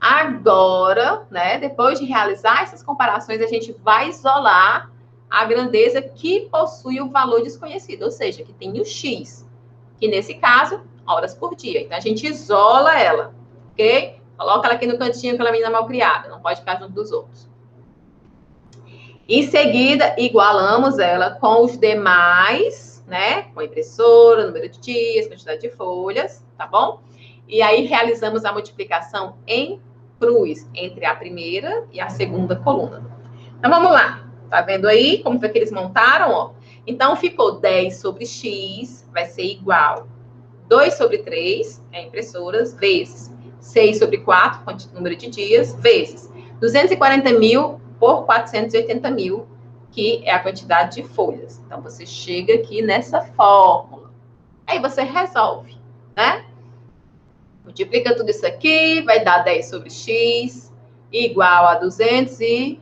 Agora, né, depois de realizar essas comparações, a gente vai isolar a grandeza que possui o valor desconhecido, ou seja, que tem o X, que nesse caso, horas por dia. Então, a gente isola ela, ok? Coloca ela aqui no cantinho, aquela menina mal criada, não pode ficar junto dos outros. Em seguida, igualamos ela com os demais, né, com a impressora, número de dias, quantidade de folhas, tá bom? E aí, realizamos a multiplicação em cruz entre a primeira e a segunda coluna. Então, vamos lá. Tá vendo aí como foi que eles montaram? Ó? Então, ficou 10 sobre x, vai ser igual 2 sobre 3, que é impressoras, vezes 6 sobre 4, número de dias, vezes 240 mil por 480 mil, que é a quantidade de folhas. Então, você chega aqui nessa fórmula. Aí, você resolve, né? Multiplica tudo isso aqui, vai dar 10 sobre x, igual a 200 e...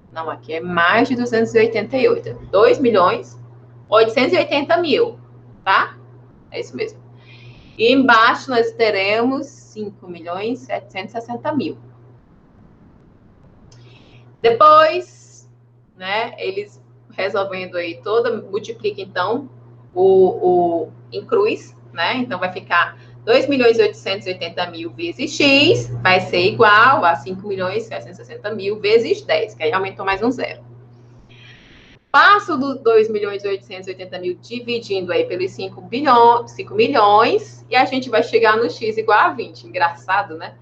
Não, aqui é mais de 288. 2.880.000, tá? É isso mesmo. E embaixo nós teremos 5.760.000. Depois, né, eles resolvendo aí toda, multiplica então em cruz, né? Então vai ficar 2.880.000 vezes x vai ser igual a 5.760.000 vezes 10, que aí aumentou mais um zero. Passo do 2.880.000 dividindo aí pelos 5 milhões, e a gente vai chegar no x igual a 20. Engraçado, né?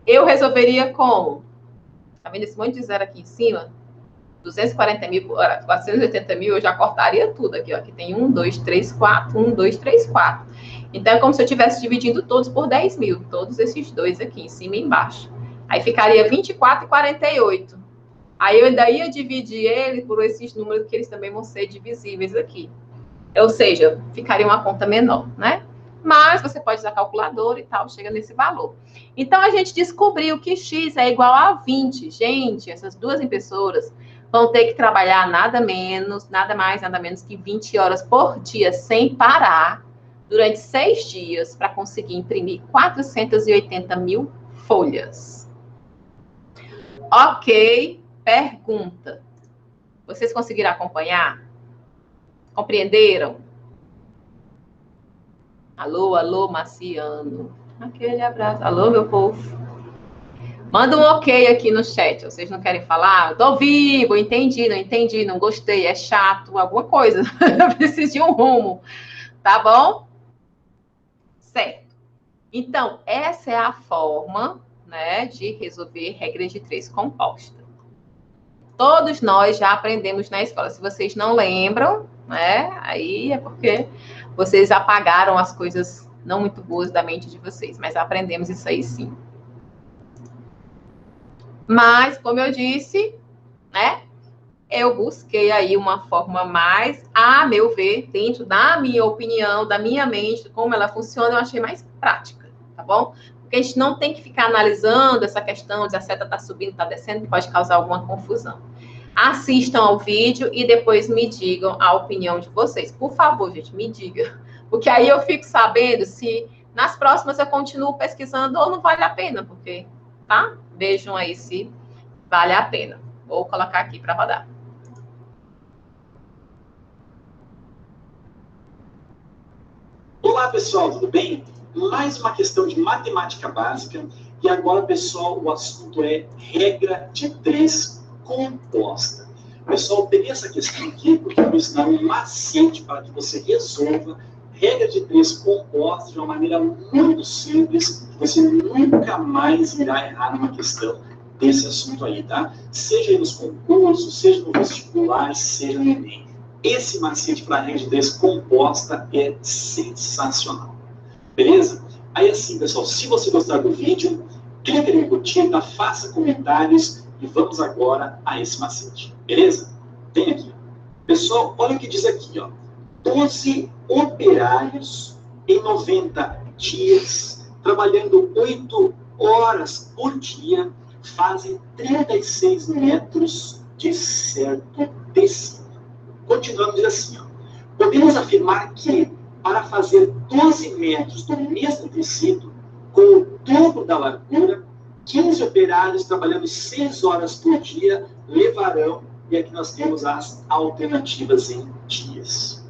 Eu resolveria como? Tá vendo esse monte de zero aqui em cima? 240.000, 480.000, eu já cortaria tudo aqui, ó. Aqui tem 1, 2, 3, 4, 1, 2, 3, 4. Então, é como se eu estivesse dividindo todos por 10.000, todos esses dois aqui, em cima e embaixo. Aí ficaria 24 e 48. Aí eu ainda ia dividir ele por esses números, que eles também vão ser divisíveis aqui. Ou seja, ficaria uma conta menor, né? Mas você pode usar calculadora e tal, chega nesse valor. Então, a gente descobriu que x é igual a 20. Gente, essas duas impressoras vão ter que trabalhar nada mais, nada menos que 20 horas por dia, sem parar, durante 6 dias, para conseguir imprimir 480.000 folhas. Ok, pergunta. Vocês conseguiram acompanhar? Compreenderam? Alô, alô, Marciano. Aquele abraço. Alô, meu povo. Manda um ok aqui no chat. Vocês não querem falar? Tô vivo, entendi, não gostei, é chato, alguma coisa. Eu preciso de um rumo. Tá bom? Certo. Então, essa é a forma, né, de resolver regra de 3 composta. Todos nós já aprendemos na escola. Se vocês não lembram, né, aí é porque vocês apagaram as coisas não muito boas da mente de vocês, mas aprendemos isso aí sim. Mas, como eu disse, né, eu busquei aí uma forma mais, a meu ver, dentro da minha opinião, da minha mente, como ela funciona, eu achei mais prática, tá bom? Porque a gente não tem que ficar analisando essa questão de a seta tá subindo, tá descendo, que pode causar alguma confusão. Assistam ao vídeo e depois me digam a opinião de vocês. Por favor, gente, me diga. Porque aí eu fico sabendo se nas próximas eu continuo pesquisando ou não vale a pena, porque, tá? Vejam aí se vale a pena. Vou colocar aqui para rodar. Olá, pessoal, tudo bem? Mais uma questão de matemática básica. E agora, pessoal, o assunto é regra de 3 composta. Pessoal, eu peguei essa questão aqui porque eu vou ensinar um macete para que você resolva regra de 3 composta de uma maneira muito simples, que você nunca mais irá errar numa questão desse assunto aí, tá? Seja nos concursos, seja no vestibular, seja no Enem. Esse macete para a regra de 3 composta é sensacional. Beleza? Aí assim, pessoal, se você gostar do vídeo, clique em curtir, tá? Faça comentários e vamos agora a esse macete. Beleza? Tem aqui. Pessoal, olha o que diz aqui, ó. 12 operários em 90 dias, trabalhando 8 horas por dia, fazem 36 metros de certo tecido. Continuando, diz assim, ó. Podemos afirmar que, para fazer 12 metros do mesmo tecido, com o dobro da largura, 15 operários trabalhando 6 horas por dia levarão, e aqui nós temos as alternativas em dias.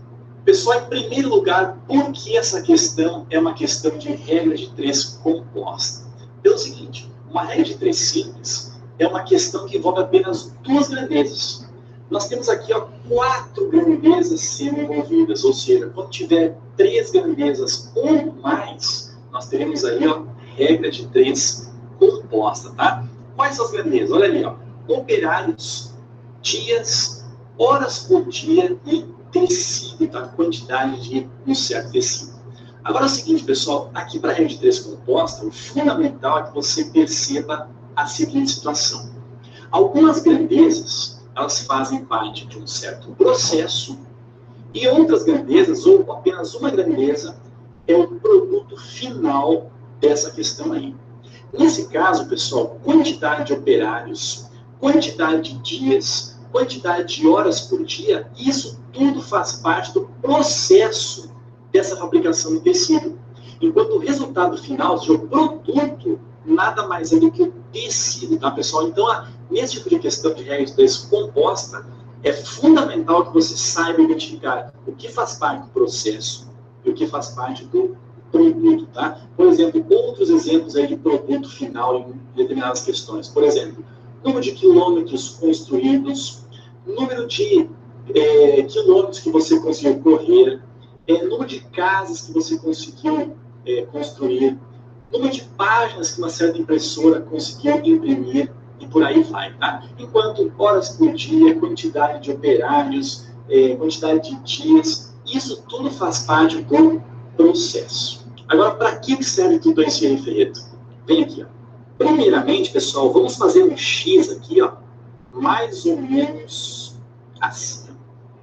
Pessoal, em primeiro lugar, por que essa questão é uma questão de regra de 3 composta? Pelo seguinte, uma regra de 3 simples é uma questão que envolve apenas 2 grandezas. Nós temos aqui, ó, 4 grandezas sendo envolvidas, ou seja, quando tiver 3 grandezas ou mais, nós teremos aí, ó, regra de 3 composta, tá? Quais são as grandezas? Olha ali, ó, operários, dias, horas por dia e tecido, tá? Quantidade de um certo tecido. Agora é o seguinte, pessoal, aqui para a regra de 3 composta, o fundamental é que você perceba a seguinte situação. Algumas grandezas, elas fazem parte de um certo processo, e outras grandezas, ou apenas uma grandeza, é o produto final dessa questão aí. Nesse caso, pessoal, quantidade de operários, quantidade de dias, quantidade de horas por dia, isso tudo faz parte do processo dessa fabricação do tecido. Enquanto o resultado final, ou seja, o produto, nada mais é do que o tecido, tá, pessoal? Então, nesse tipo de questão de regra de 3 composta, é fundamental que você saiba identificar o que faz parte do processo e o que faz parte do produto, tá? Por exemplo, outros exemplos aí de produto final em determinadas questões. Por exemplo, número de quilômetros construídos, número de quilômetros que você conseguiu correr, número de casas que você conseguiu construir, número de páginas que uma certa impressora conseguiu imprimir, e por aí vai, tá? Enquanto horas por dia, quantidade de operários, quantidade de dias, isso tudo faz parte do processo. Agora, para que serve tudo isso aí, Ferreto? Vem aqui, ó. Primeiramente, pessoal, vamos fazer um X aqui, ó, mais ou menos assim.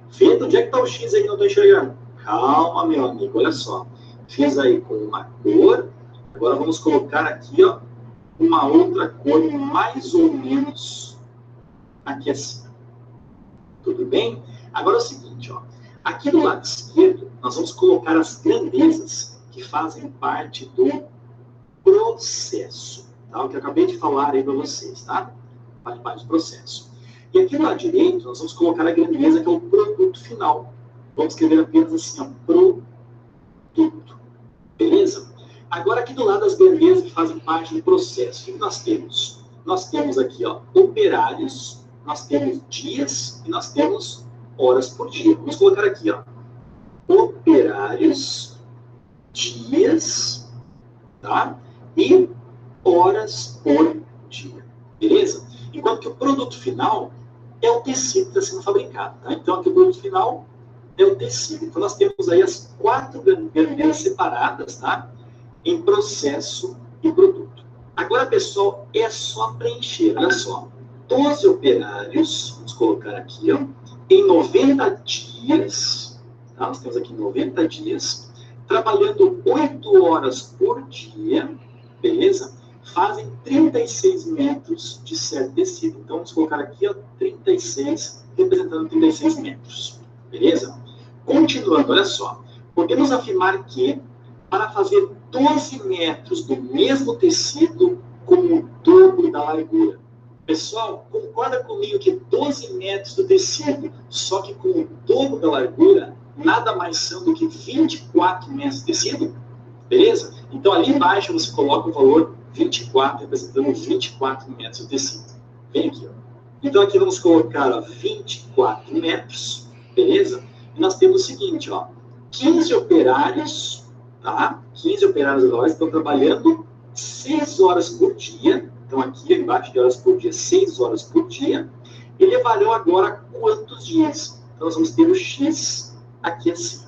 Ferreto, onde é que está o X aí que eu não estou enxergando? Calma, meu amigo, olha só. Fiz aí com uma cor, agora vamos colocar aqui, ó, uma outra cor mais ou menos aqui assim. Tudo bem? Agora é o seguinte, ó. Aqui do lado esquerdo, nós vamos colocar as grandezas que fazem parte do processo, tá? O que eu acabei de falar aí para vocês, tá? Faz parte do processo. E aqui do lado direito, nós vamos colocar a grandeza que é o produto final. Vamos escrever apenas assim, ó, produto. Beleza? Agora, aqui do lado das grandezas que fazem parte do processo, o que nós temos? Nós temos aqui, ó, operários, nós temos dias e nós temos horas por dia. Vamos colocar aqui, ó, operários, dias, tá? E horas por dia. Beleza? Enquanto que o produto final é o tecido que está sendo fabricado, tá? Então, aqui o produto final é o tecido. Então, nós temos aí as 4 grandezas separadas, tá? Em processo e produto. Agora, pessoal, é só preencher. Olha só. 12 operários, vamos colocar aqui, ó, em 90 dias, tá? Nós temos aqui 90 dias, trabalhando 8 horas por dia, beleza? Fazem 36 metros de certo tecido. Então, vamos colocar aqui, ó, 36, representando 36 metros, beleza? Continuando, olha só. Podemos afirmar que, para fazer 12 metros do mesmo tecido com o dobro da largura. Pessoal, concorda comigo que 12 metros do tecido, só que com o dobro da largura, nada mais são do que 24 metros de tecido? Beleza? Então, ali embaixo você coloca o valor 24, representando 24 metros de tecido. Vem aqui, ó. Então, aqui vamos colocar, ó, 24 metros, beleza? E nós temos o seguinte, ó, 15 operários, tá? 15 operários agora estão trabalhando 6 horas por dia. Então, aqui embaixo de horas por dia, 6 horas por dia. E levarão agora quantos dias? Então, nós vamos ter o X aqui assim.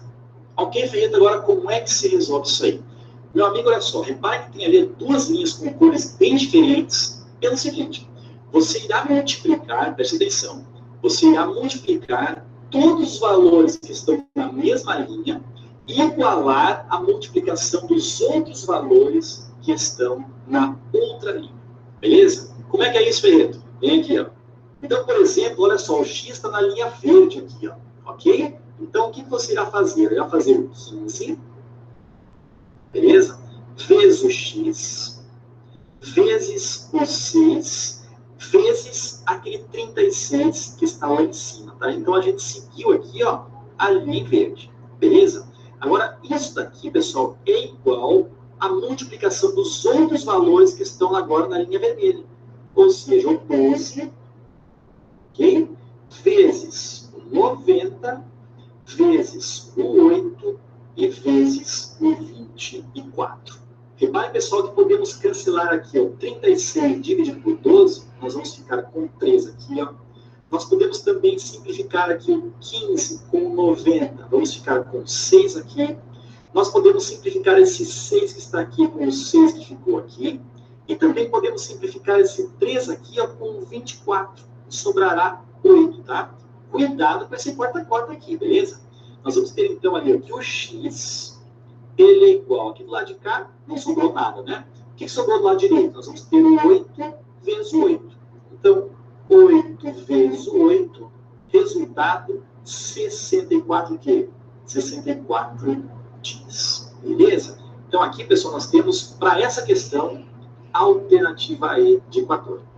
Ok, Ferreira, agora como é que se resolve isso aí? Meu amigo, olha só, repare que tem ali duas linhas com cores bem diferentes. Pelo seguinte, você irá multiplicar, preste atenção, você irá multiplicar todos os valores que estão na mesma linha e igualar a multiplicação dos outros valores que estão na outra linha. Beleza? Como é que é isso, Ferreira? Vem aqui, ó. Então, por exemplo, olha só, o X está na linha verde aqui, ó. Ok? Então, o que você irá fazer? Irá fazer o 15, beleza? Vezes o X, vezes o 6, vezes aquele 36 que está lá em cima, tá? Então, a gente seguiu aqui, ó, a linha verde, beleza? Agora, isso daqui, pessoal, é igual à multiplicação dos outros valores que estão agora na linha vermelha. Ou seja, o 12, ok? Vezes o 90, vezes o 8 e vezes o 24. Repare, pessoal, que podemos cancelar aqui, ó, 36 dividido por 12, nós vamos ficar com 3 aqui, ó. Nós podemos também simplificar aqui o 15 com 90, vamos ficar com 6 aqui. Nós podemos simplificar esse 6 que está aqui com o 6 que ficou aqui. E também podemos simplificar esse 3 aqui, ó, com 24, sobrará 8, tá? Cuidado com esse corta-corta aqui, beleza? Nós vamos ter, então, ali aqui o X, ele é igual aqui do lado de cá, não sobrou nada, né? O que sobrou do lado direito? Nós vamos ter 8 vezes 8. Então, 8 vezes 8, resultado, 64 o quê? 64 dias, beleza? Então, aqui, pessoal, nós temos, para essa questão, a alternativa E de 14.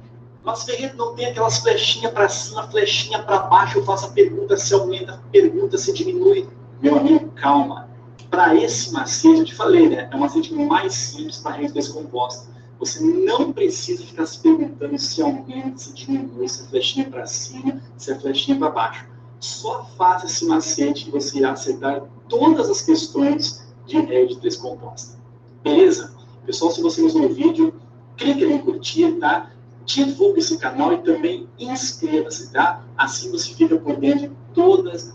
Mas, Ferreira, não tem aquelas flechinhas para cima, flechinha para baixo, eu faço a pergunta se aumenta, pergunta se diminui. Meu amigo, calma. Para esse macete, eu te falei, né? É um macete mais simples para rede descomposta. Você não precisa ficar se perguntando se aumenta, se diminui, se é flechinha para cima, se é flechinha para baixo. Só faça esse macete que você irá acertar todas as questões de rede descomposta. Beleza? Pessoal, se você gostou do vídeo, clique ali em curtir, tá? Divulgue esse canal e também inscreva-se, tá? Assim você fica por dentro de todas.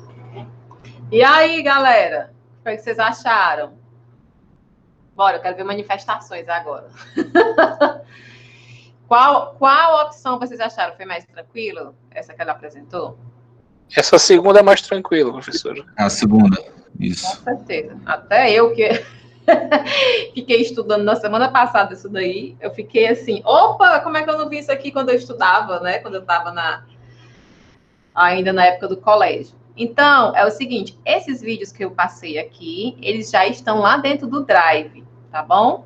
E aí, galera? O que vocês acharam? Bora, eu quero ver manifestações agora. Qual opção vocês acharam? Foi mais tranquilo? Essa que ela apresentou? Essa segunda é mais tranquila, professora. A segunda, isso. Com certeza. Até eu que fiquei estudando na semana passada isso daí, eu fiquei assim, opa, como é que eu não vi isso aqui quando eu estudava, né? Quando eu estava ainda na época do colégio. Então, é o seguinte, esses vídeos que eu passei aqui, eles já estão lá dentro do Drive, tá bom?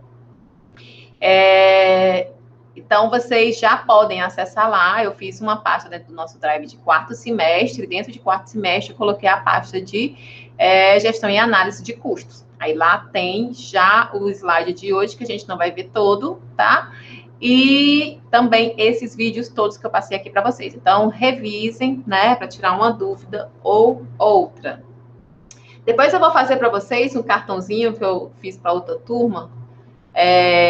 Então, vocês já podem acessar lá. Eu fiz uma pasta dentro do nosso Drive de quarto semestre. Dentro de quarto semestre, eu coloquei a pasta de gestão e análise de custos. Aí lá tem já o slide de hoje, que a gente não vai ver todo, tá? E também esses vídeos todos que eu passei aqui para vocês. Então, revisem, né, para tirar uma dúvida ou outra. Depois eu vou fazer para vocês um cartãozinho que eu fiz para outra turma.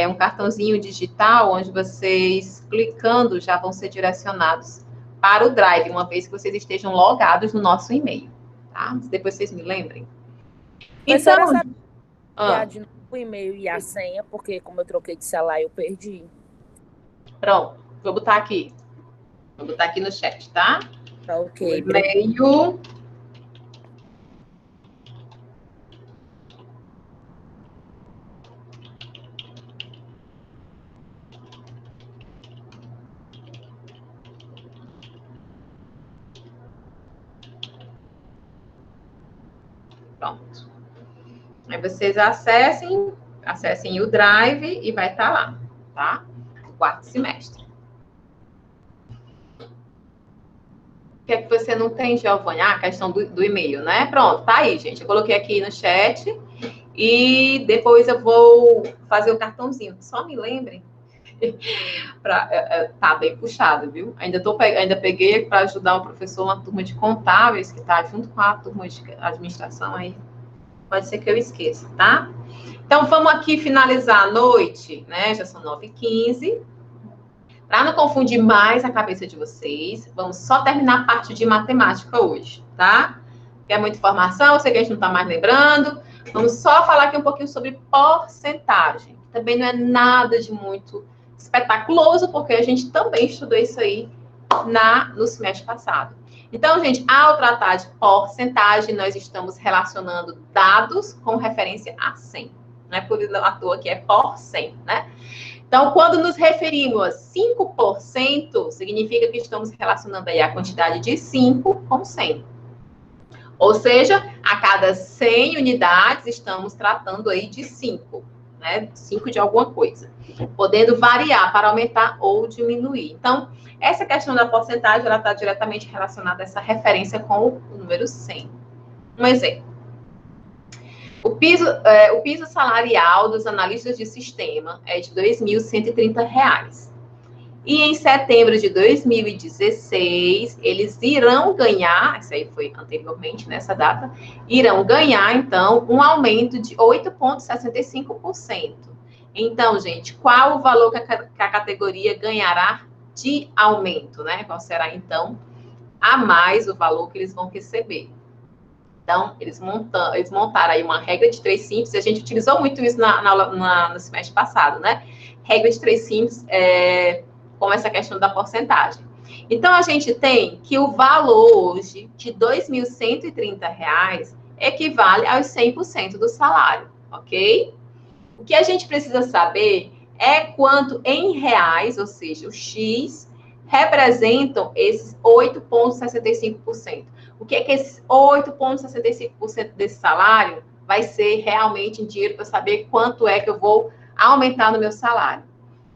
Um cartãozinho digital, onde vocês, clicando, já vão ser direcionados para o Drive, uma vez que vocês estejam logados no nosso e-mail, tá? Depois vocês me lembrem. Então, de novo o e-mail e a senha, porque como eu troquei de celular, eu perdi. Pronto, vou botar aqui. Vou botar aqui no chat, tá? Tá ok. E-mail. Pronto. Aí vocês acessem o Drive e vai estar lá, tá? O quarto semestre. O que é que você não tem, Giovanni? A questão do e-mail, né? Pronto, tá aí, gente. Eu coloquei aqui no chat e depois eu vou fazer o cartãozinho. Só me lembrem Tá bem puxado, viu? Ainda peguei para ajudar o professor uma turma de contábeis, que está junto com a turma de administração aí. Pode ser que eu esqueça, tá? Então, vamos aqui finalizar a noite, né? Já são 9h15. Para não confundir mais a cabeça de vocês, vamos só terminar a parte de matemática hoje, tá? Que é muita informação, eu sei que a gente não está mais lembrando. Vamos só falar aqui um pouquinho sobre porcentagem. Também não é nada de muito espetaculoso, porque a gente também estudou isso aí no semestre passado. Então, gente, ao tratar de porcentagem, nós estamos relacionando dados com referência a 100. Não é por à toa que é por 100, né? Então, quando nos referimos a 5%, significa que estamos relacionando aí a quantidade de 5 com 100. Ou seja, a cada 100 unidades, estamos tratando aí de 5, né? 5 de alguma coisa. Podendo variar para aumentar ou diminuir. Então, essa questão da porcentagem, ela está diretamente relacionada a essa referência com o número 100. Um exemplo. O piso salarial dos analistas de sistema é de R$ 2.130. E em setembro de 2016, eles irão ganhar, isso aí foi anteriormente nessa data, irão ganhar, então, um aumento de 8,65%. Então, gente, qual o valor que a categoria ganhará de aumento, né? Qual será, então, a mais o valor que eles vão receber? Então, eles montaram aí uma regra de 3 simples, e a gente utilizou muito isso no semestre passado, né? Regra de 3 simples, como essa questão da porcentagem. Então, a gente tem que o valor hoje de R$ 2.130 equivale aos 100% do salário, ok? O que a gente precisa saber é quanto em reais, ou seja, o X, representam esses 8,65%. O que é que esses 8,65% desse salário vai ser realmente em dinheiro para saber quanto é que eu vou aumentar no meu salário?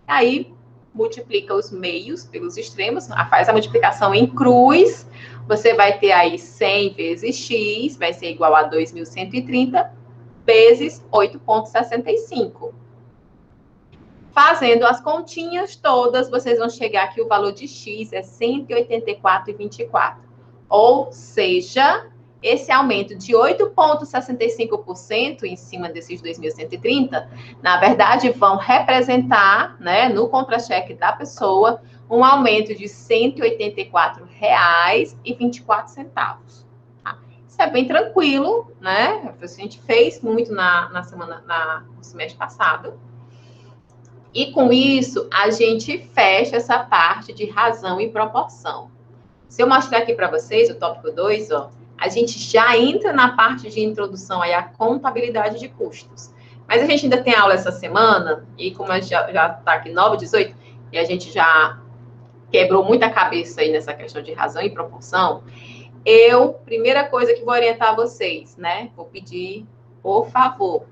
Aí, multiplica os meios pelos extremos, faz a multiplicação em cruz, você vai ter aí 100 vezes X, vai ser igual a 2.130 vezes 8,65. Fazendo as continhas todas, vocês vão chegar que o valor de X é 184,24. Ou seja, esse aumento de 8,65% em cima desses 2.130, na verdade, vão representar, né, no contra-cheque da pessoa, um aumento de R$ 184,24. Tá? Isso é bem tranquilo, né? A gente fez muito no semestre passado. E com isso, a gente fecha essa parte de razão e proporção. Se eu mostrar aqui para vocês o tópico 2, ó, a gente já entra na parte de introdução aí à contabilidade de custos. Mas a gente ainda tem aula essa semana, e como já está aqui 9h18, e a gente já quebrou muita cabeça aí nessa questão de razão e proporção, primeira coisa que vou orientar vocês, né? Vou pedir, por favor,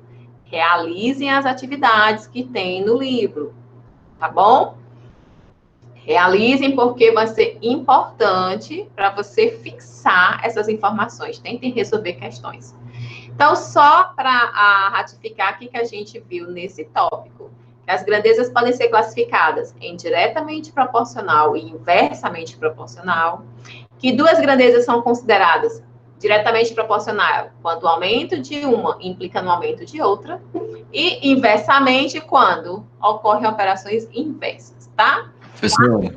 realizem as atividades que tem no livro, tá bom? Realizem, porque vai ser importante para você fixar essas informações. Tentem resolver questões. Então, só para ratificar aqui que a gente viu nesse tópico, que as grandezas podem ser classificadas em diretamente proporcional e inversamente proporcional, que 2 grandezas são consideradas diretamente proporcional quando o aumento de uma implica no aumento de outra, e inversamente quando ocorrem operações inversas, tá? Professor,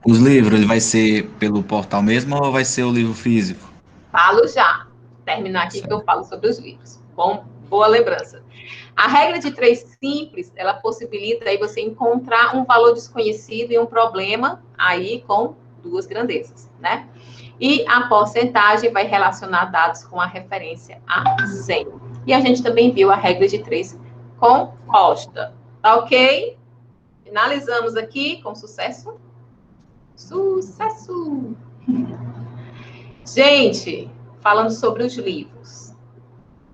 os livros, ele vai ser pelo portal mesmo ou vai ser o livro físico? Falo já. Terminar aqui que eu falo sobre os livros. Bom, boa lembrança. A regra de 3 simples, ela possibilita aí você encontrar um valor desconhecido e um problema aí com 2 grandezas, né? E a porcentagem vai relacionar dados com a referência a 100. E a gente também viu a regra de 3 composta. Tá ok? Finalizamos aqui com sucesso. Sucesso! Gente, falando sobre os livros.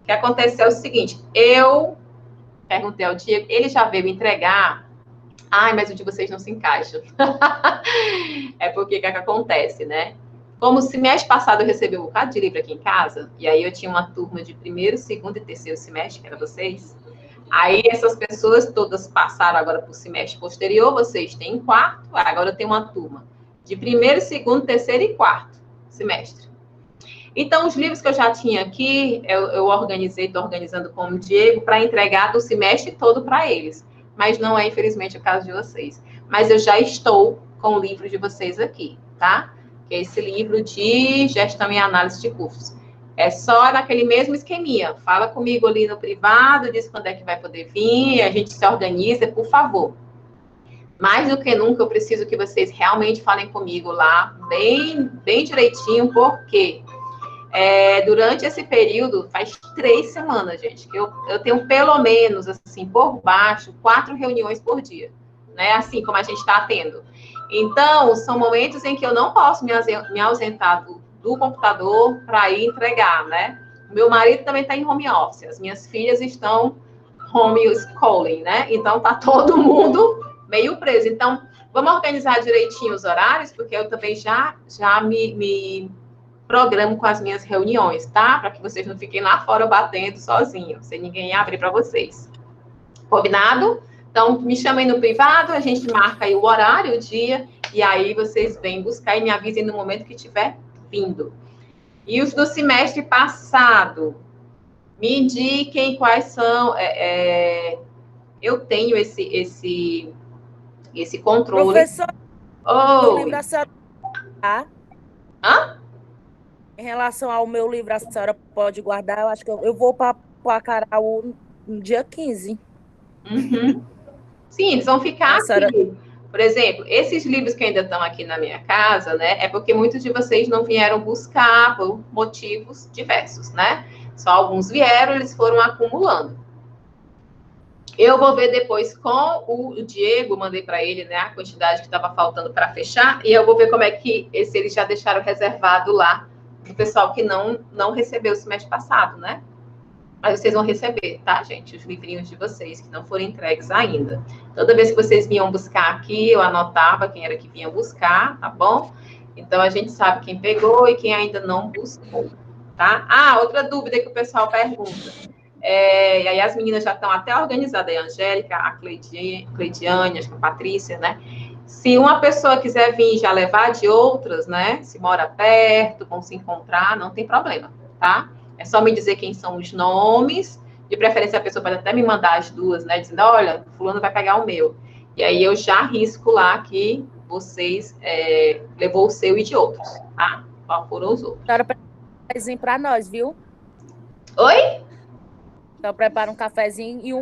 O que aconteceu é o seguinte, eu perguntei ao Diego, ele já veio entregar. Ai, mas o de vocês não se encaixa. É porque o que acontece, né? Como o semestre passado eu recebi um bocado de livro aqui em casa, e aí eu tinha uma turma de 1º, 2º e 3º semestre, que era vocês, Aí essas pessoas todas passaram agora para o semestre posterior, vocês têm quarto, agora eu tenho uma turma de primeiro, segundo, terceiro e quarto semestre. Então, os livros que eu já tinha aqui, eu organizei, estou organizando com o Diego para entregar do semestre todo para eles. Mas não é, infelizmente, o caso de vocês. Mas eu já estou com o livro de vocês aqui, tá? Que é esse livro de gestão e análise de custos. É só naquele mesmo esqueminha. Fala comigo ali no privado, diz quando é que vai poder vir, a gente se organiza, por favor. Mais do que nunca, eu preciso que vocês realmente falem comigo lá, bem direitinho, porque durante esse período, faz 3 semanas, gente, que eu tenho pelo menos, assim, por baixo, 4 reuniões por dia, né? Assim como a gente está tendo. Então, são momentos em que eu não posso me ausentar do computador para ir entregar, né? Meu marido também está em home office, as minhas filhas estão homeschooling, né? Então, tá todo mundo meio preso. Então, vamos organizar direitinho os horários, porque eu também já me programo com as minhas reuniões, tá? Para que vocês não fiquem lá fora batendo sozinhos, sem ninguém abrir para vocês. Combinado? Então, me chamem no privado, a gente marca aí o horário, o dia, e aí vocês vêm buscar e me avisem no momento que estiver vindo. E os do semestre passado, me indiquem quais são. Eu tenho esse controle. Professor, o livro da senhora. Hã? Em relação ao meu livro, a senhora pode guardar. Eu acho que eu vou para Acaraú no dia 15. Uhum. Sim, eles vão ficar aqui. Por exemplo, esses livros que ainda estão aqui na minha casa, né? É porque muitos de vocês não vieram buscar por motivos diversos, né? Só alguns vieram, eles foram acumulando. Eu vou ver depois com o Diego, mandei para ele, né, a quantidade que estava faltando para fechar, e eu vou ver como é que se eles já deixaram reservado lá para o pessoal que não recebeu o semestre passado, né? Mas vocês vão receber, tá, gente? Os livrinhos de vocês que não foram entregues ainda. Toda vez que vocês vinham buscar aqui, eu anotava quem era que vinha buscar, tá bom? Então, a gente sabe quem pegou e quem ainda não buscou, tá? Ah, outra dúvida que o pessoal pergunta. E aí as meninas já estão até organizadas, a Angélica, a Cleidiane, acho que a Patrícia, né? Se uma pessoa quiser vir já levar de outras, né? Se mora perto, vão se encontrar, não tem problema, tá? É só me dizer quem são os nomes, de preferência a pessoa pode até me mandar as duas, né? Dizendo, olha, fulano vai pegar o meu. E aí eu já risco lá que vocês levou o seu e de outros, tá? Qual foram os outros? A senhora prepara um cafezinho para nós, viu? Oi? Então prepara um cafezinho e um